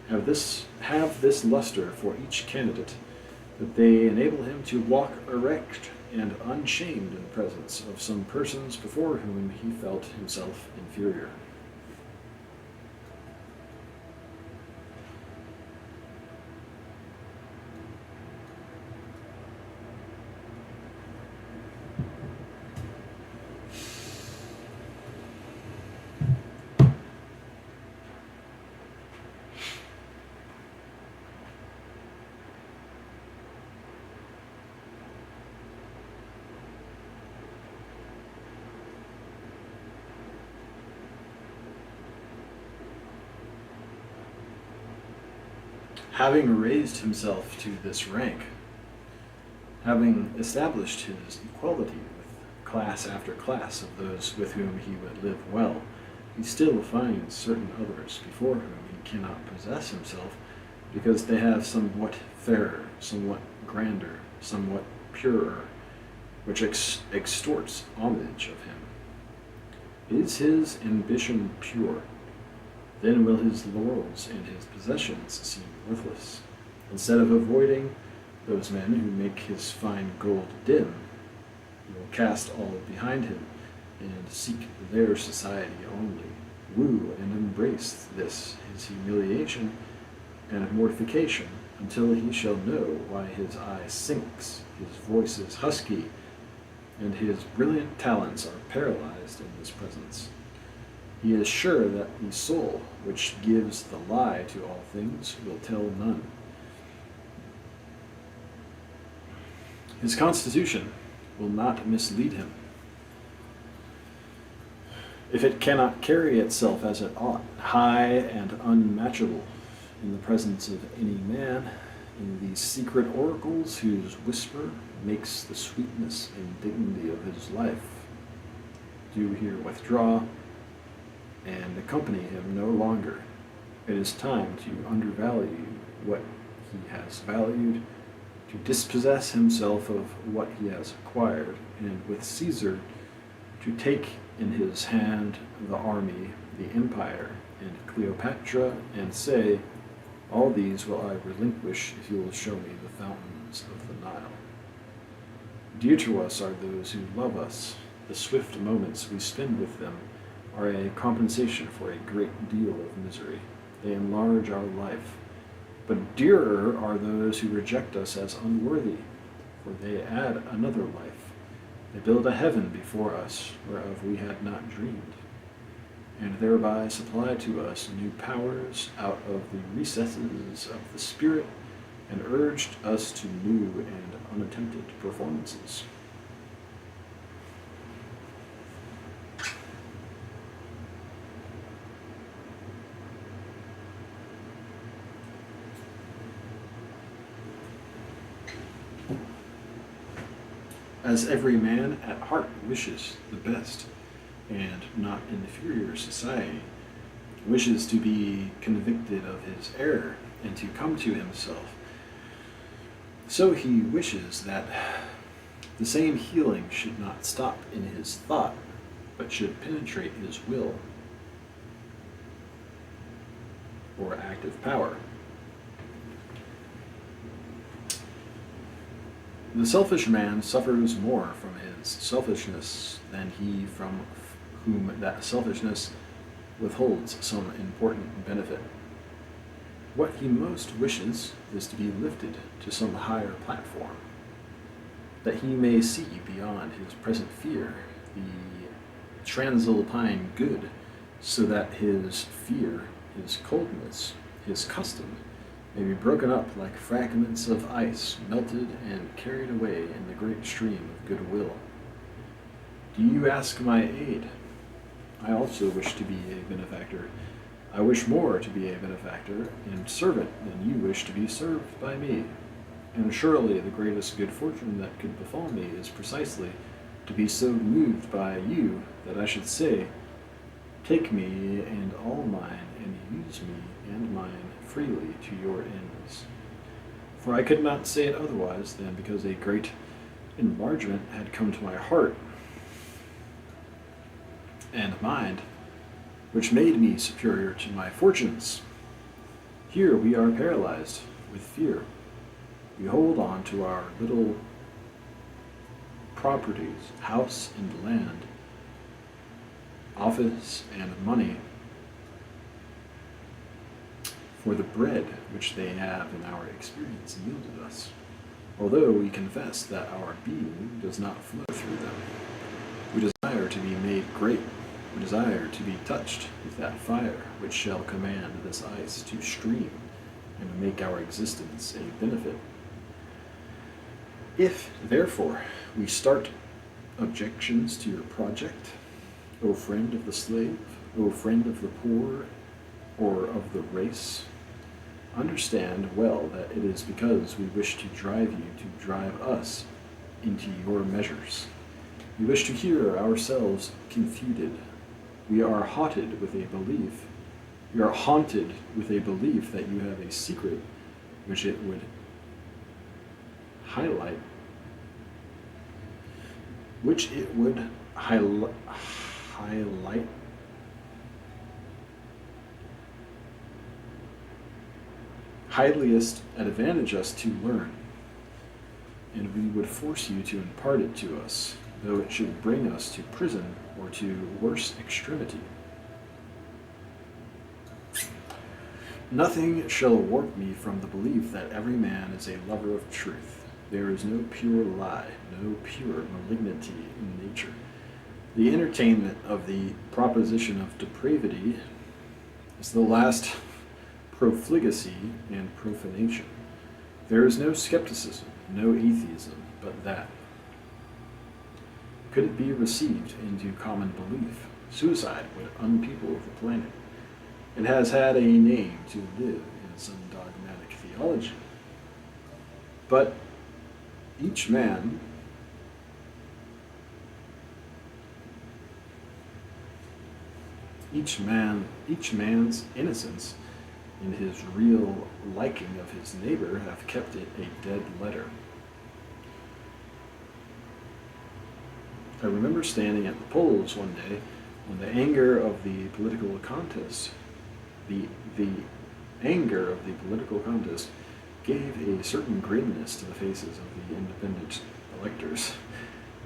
have this luster for each candidate, that they enable him to walk erect and unshamed in the presence of some persons before whom he felt himself inferior. Having raised himself to this rank, having established his equality with class after class of those with whom he would live well, he still finds certain others before whom he cannot possess himself, because they have somewhat fairer, somewhat grander, somewhat purer, which extorts homage of him. Is his ambition pure? Then will his laurels and his possessions seem worthless. Instead of avoiding those men who make his fine gold dim, he will cast all behind him and seek their society only, woo and embrace this his humiliation and mortification, until he shall know why his eye sinks, his voice is husky, and his brilliant talents are paralyzed in his presence. He is sure that the soul which gives the lie to all things will tell none. His constitution will not mislead him. if it cannot carry itself as it ought, high and unmatchable in the presence of any man, in these secret oracles whose whisper makes the sweetness and dignity of his life, do here withdraw and accompany him no longer. It is time to undervalue what he has valued, to dispossess himself of what he has acquired, and with Caesar to take in his hand the army, the empire, and Cleopatra, and say, all these will I relinquish if you will show me the fountains of the Nile. Dear to us are those who love us. The swift moments we spend with them are a compensation for a great deal of misery. They enlarge our life. But dearer are those who reject us as unworthy, for they add another life. They build a heaven before us, whereof we had not dreamed, and thereby supply to us new powers out of the recesses of the Spirit, and urged us to new and unattempted performances. As every man at heart wishes the best, and not inferior society, wishes to be convicted of his error and to come to himself, so he wishes that the same healing should not stop in his thought, but should penetrate his will or active power. The selfish man suffers more from his selfishness than he from whom that selfishness withholds some important benefit. What he most wishes is to be lifted to some higher platform, that he may see beyond his present fear the transalpine good, so that his fear, his coldness, his custom, may be broken up like fragments of ice, melted and carried away in the great stream of goodwill. Do you ask my aid? I also wish to be a benefactor. I wish more to be a benefactor and servant than you wish to be served by me. And surely the greatest good fortune that could befall me is precisely to be so moved by you that I should say, take me and all mine, and use me and mine freely to your ends. For I could not say it otherwise than because a great enlargement had come to my heart and mind, which made me superior to my fortunes. Here we are paralyzed with fear. We hold on to our little properties, house and land, office and money, for the bread which they have in our experience yielded us, although we confess that our being does not flow through them. We desire to be made great. We desire to be touched with that fire which shall command this ice to stream and make our existence a benefit. If, therefore, we start objections to your project, O friend of the slave, O friend of the poor, or of the race, understand well that it is because we wish to drive you to drive us into your measures. We wish to hear ourselves confuted. We are haunted with a belief. We are haunted with a belief that you have a secret which it would highlight, highliest advantage us to learn, and we would force you to impart it to us, though it should bring us to prison or to worse extremity. Nothing shall warp me from the belief that every man is a lover of truth. There is no pure lie, no pure malignity in nature. The entertainment of the proposition of depravity is the last profligacy and profanation. There is no skepticism, no atheism, but that. Could it be received into common belief? Suicide would unpeople the planet. It has had a name to live in some dogmatic theology. But each man each man's innocence and his real liking of his neighbor have kept it a dead letter. I remember standing at the polls one day when the anger of the political contest, the anger of the political contest gave a certain grimness to the faces of the independent electors,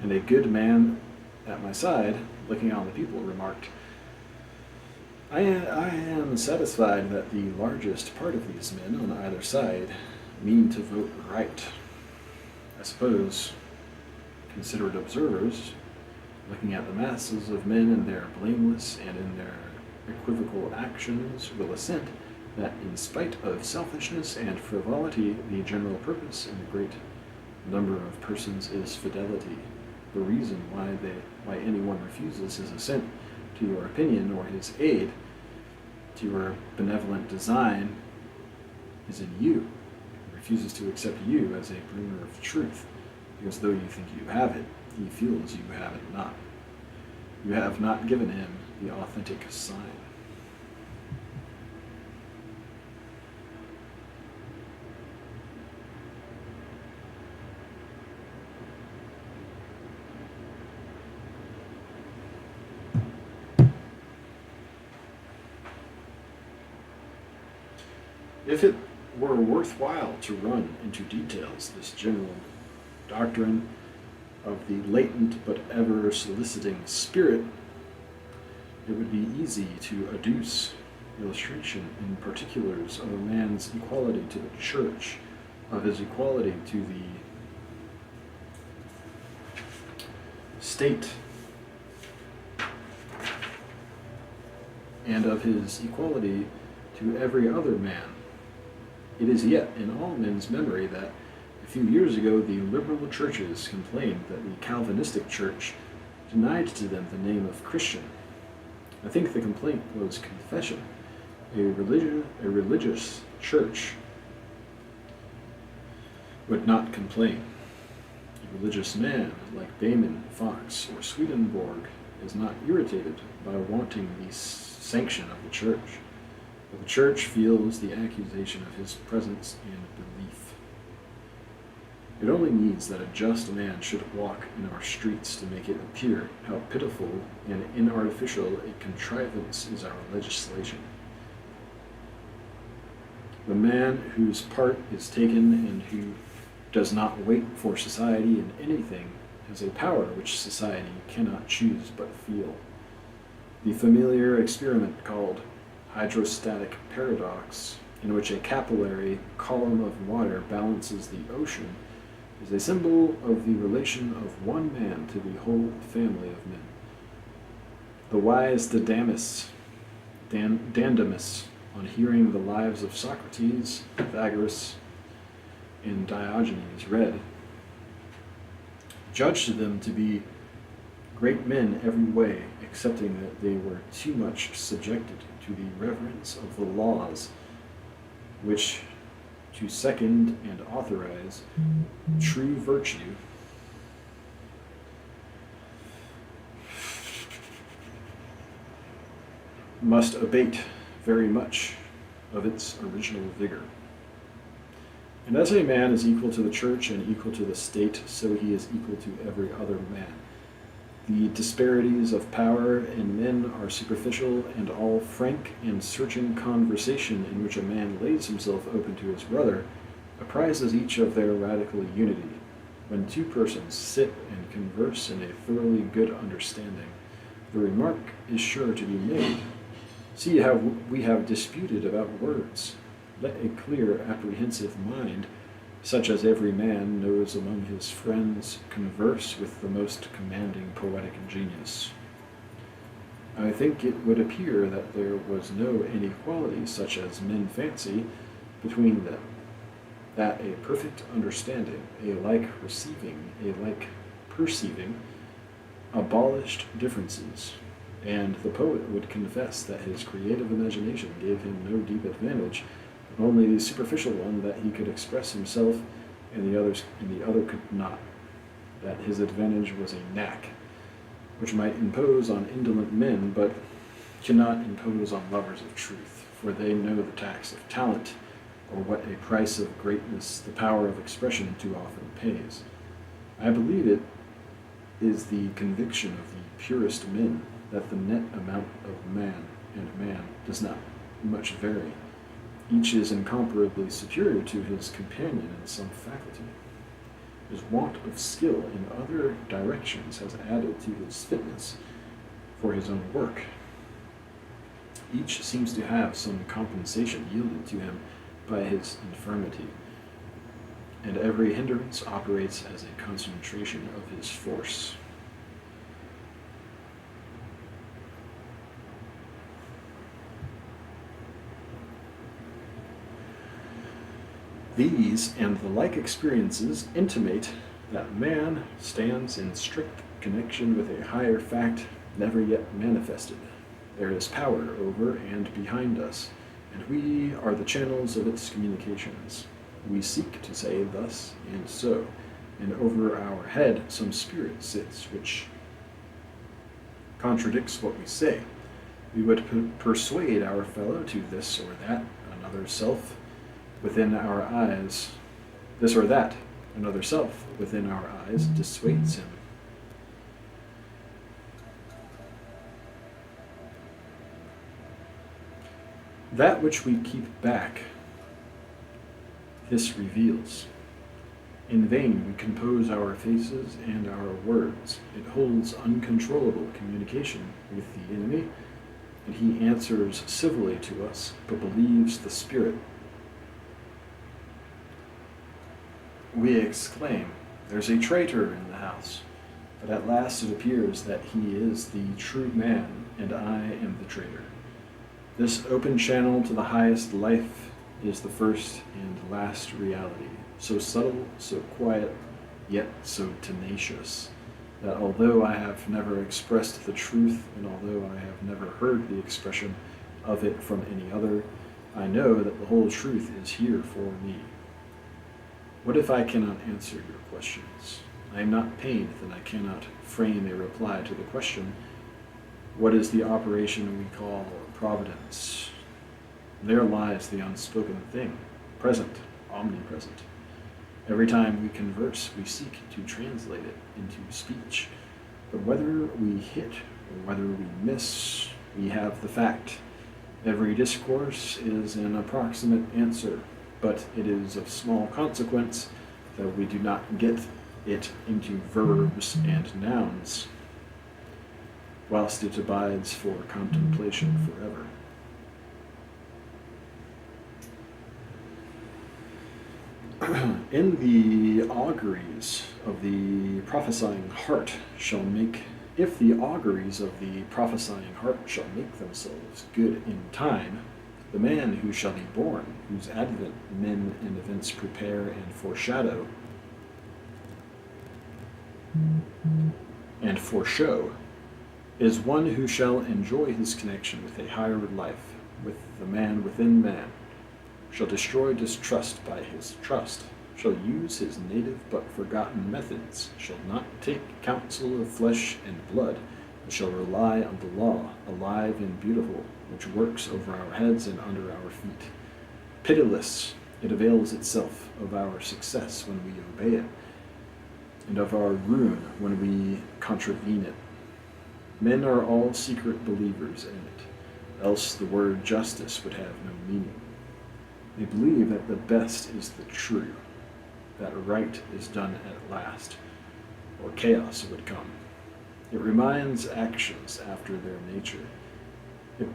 and a good man at my side, looking on the people, remarked, I am satisfied that the largest part of these men on either side mean to vote right. I suppose considerate observers, looking at the masses of men in their blameless and in their equivocal actions, will assent that in spite of selfishness and frivolity, the general purpose in a great number of persons is fidelity. The reason why anyone refuses his assent to your opinion or his aid to your benevolent design is in you. He refuses to accept you as a bringer of truth, because though you think you have it, he feels you have it not. You have not given him the authentic sign. If it were worthwhile to run into details this general doctrine of the latent but ever soliciting spirit, it would be easy to adduce illustration in particulars of a man's equality to the church, of his equality to the state, and of his equality to every other man. It is yet in all men's memory that a few years ago the liberal churches complained that the Calvinistic church denied to them the name of Christian. I think the complaint was confession. A religious church would not complain. A religious man like Bayman, Fox, or Swedenborg is not irritated by wanting the sanction of the church. But the church feels the accusation of his presence and belief. It only needs that a just man should walk in our streets to make it appear how pitiful and inartificial a contrivance is our legislation. The man whose part is taken and who does not wait for society in anything has a power which society cannot choose but feel. The familiar experiment called hydrostatic paradox, in which a capillary column of water balances the ocean, is a symbol of the relation of one man to the whole family of men. The wise Dandamis, on hearing the lives of Socrates, Pythagoras, and Diogenes read, judged them to be great men every way, excepting that they were too much subjected to the reverence of the laws, which to second and authorize true virtue must abate very much of its original vigor. And as a man is equal to the church and equal to the state, so he is equal to every other man. The disparities of power in men are superficial, and all frank and searching conversation in which a man lays himself open to his brother apprises each of their radical unity. When two persons sit and converse in a thoroughly good understanding, the remark is sure to be made, see how we have disputed about words. Let a clear, apprehensive mind, such as every man knows among his friends, converse with the most commanding poetic genius. I think it would appear that there was no inequality, such as men fancy, between them, that a perfect understanding, a like receiving, a like perceiving, abolished differences. and the poet would confess that his creative imagination gave him no deep advantage, but only the superficial one that he could express himself and the other could not, that his advantage was a knack, which might impose on indolent men, but cannot impose on lovers of truth, for they know the tax of talent, or what a price of greatness the power of expression too often pays. I believe it is the conviction of the purest men that the net amount of man and man does not much vary. Each is incomparably superior to his companion in some faculty. His want of skill in other directions has added to his fitness for his own work. Each seems to have some compensation yielded to him by his infirmity, and every hindrance operates as a concentration of his force. These and the like experiences intimate that man stands in strict connection with a higher fact never yet manifested. There is power over and behind us, and we are the channels of its communications. We seek to say thus and so, and over our head some spirit sits which contradicts what we say. We would persuade our fellow to this or that, another self within our eyes, this or that, another self within our eyes dissuades him. That which we keep back, this reveals. In vain we compose our faces and our words. It holds uncontrollable communication with the enemy, and he answers civilly to us, but believes the spirit. We exclaim, "There's a traitor in the house," but at last it appears that he is the true man, and I am the traitor. This open channel to the highest life is the first and last reality, so subtle, so quiet, yet so tenacious, that although I have never expressed the truth, and although I have never heard the expression of it from any other, I know that the whole truth is here for me. What if I cannot answer your questions? I am not pained that I cannot frame a reply to the question, what is the operation we call providence? There lies the unspoken thing, present, omnipresent. Every time we converse, we seek to translate it into speech. But whether we hit or whether we miss, we have the fact. Every discourse is an approximate answer, but it is of small consequence that we do not get it into verbs and nouns, whilst it abides for contemplation forever. In the auguries of the prophesying heart shall make, if the auguries of the prophesying heart shall make themselves good in time, the man who shall be born, whose advent men and events prepare and foreshadow, and foreshow, is one who shall enjoy his connection with a higher life, with the man within man, shall destroy distrust by his trust, shall use his native but forgotten methods, shall not take counsel of flesh and blood, but shall rely on the law, alive and beautiful, which works over our heads and under our feet. Pitiless, it avails itself of our success when we obey it, and of our ruin when we contravene it. Men are all secret believers in it, else the word justice would have no meaning. They believe that the best is the true, that right is done at last, or chaos would come. It reminds actions after their nature.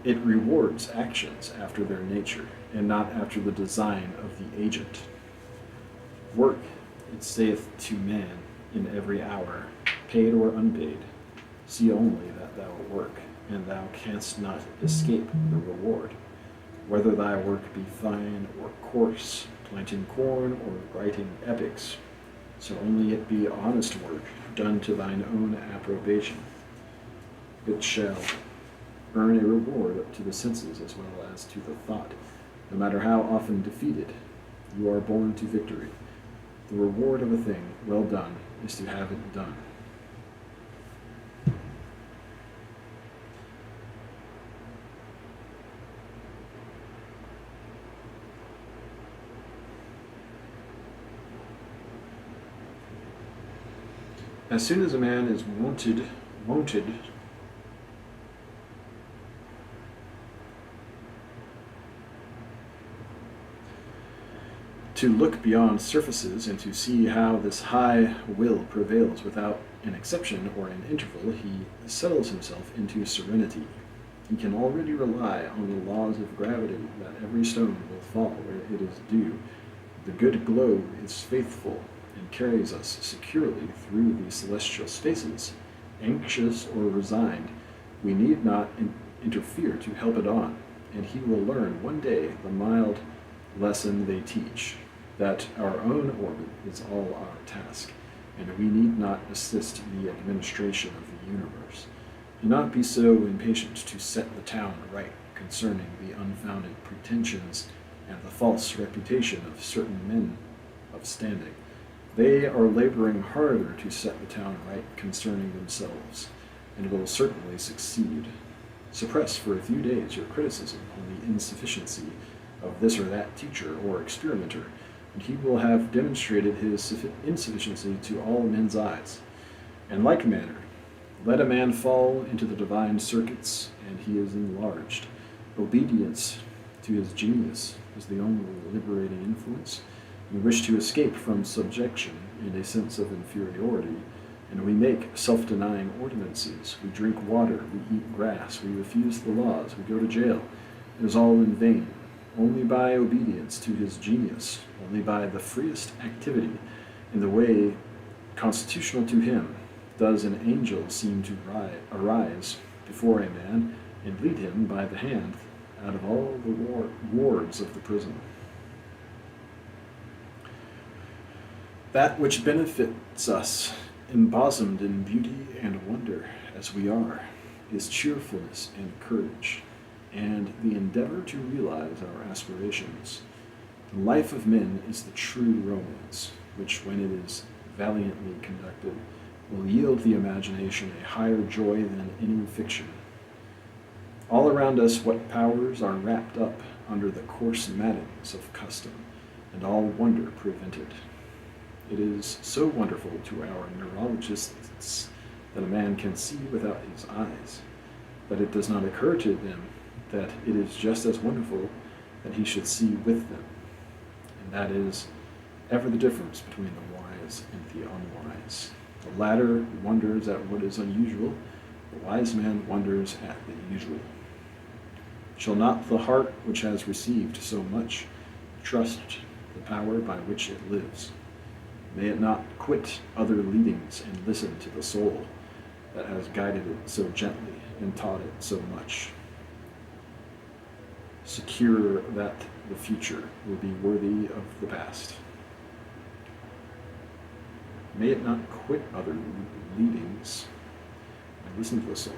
It rewards actions after their nature, and not after the design of the agent. Work, it saith to man, in every hour, paid or unpaid. See only that thou work, and thou canst not escape the reward. Whether thy work be fine or coarse, planting corn or writing epics, so only it be honest work, done to thine own approbation. It shall earn a reward to the senses as well as to the thought. No matter how often defeated, you are born to victory. The reward of a thing well done is to have it done. As soon as a man is wonted to look beyond surfaces and to see how this high will prevails without an exception or an interval, he settles himself into serenity. He can already rely on the laws of gravity, that every stone will fall where it is due. The good globe is faithful and carries us securely through the celestial spaces. Anxious or resigned, we need not interfere to help it on, and he will learn one day the mild lesson they teach, that our own orbit is all our task, and we need not assist the administration of the universe. Do not be so impatient to set the town right concerning the unfounded pretensions and the false reputation of certain men of standing. They are laboring harder to set the town right concerning themselves, and will certainly succeed. Suppress for a few days your criticism on the insufficiency of this or that teacher or experimenter, and he will have demonstrated his insufficiency to all men's eyes. In like manner, let a man fall into the divine circuits, and he is enlarged. Obedience to his genius is the only liberating influence. We wish to escape from subjection in a sense of inferiority, and we make self-denying ordinances. We drink water, we eat grass, we refuse the laws, we go to jail. It is all in vain. Only by obedience to his genius, only by the freest activity in the way constitutional to him, does an angel seem to arise before a man and lead him by the hand out of all the wards of the prison. That which benefits us, embosomed in beauty and wonder as we are, is cheerfulness and courage, and the endeavor to realize our aspirations. The life of men is the true romance, which, when it is valiantly conducted, will yield the imagination a higher joy than any fiction. All around us what powers are wrapped up under the coarse mattings of custom, and all wonder prevented. It is so wonderful to our neurologists that a man can see without his eyes, that it does not occur to them that it is just as wonderful that he should see with them. And that is ever the difference between the wise and the unwise. The latter wonders at what is unusual, the wise man wonders at the usual. Shall not the heart which has received so much trust the power by which it lives? May it not quit other leadings and listen to the soul that has guided it so gently and taught it so much? Secure that the future will be worthy of the past. May it not quit other leadings and listen to the soul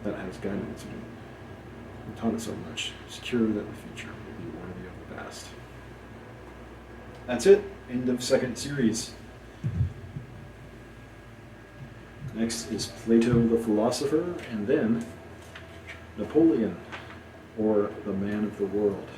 that has guided it and taught it so much. Secure that the future will be worthy of the past. That's it. End of second series. Next is Plato the philosopher, and then Napoleon, or the man of the world.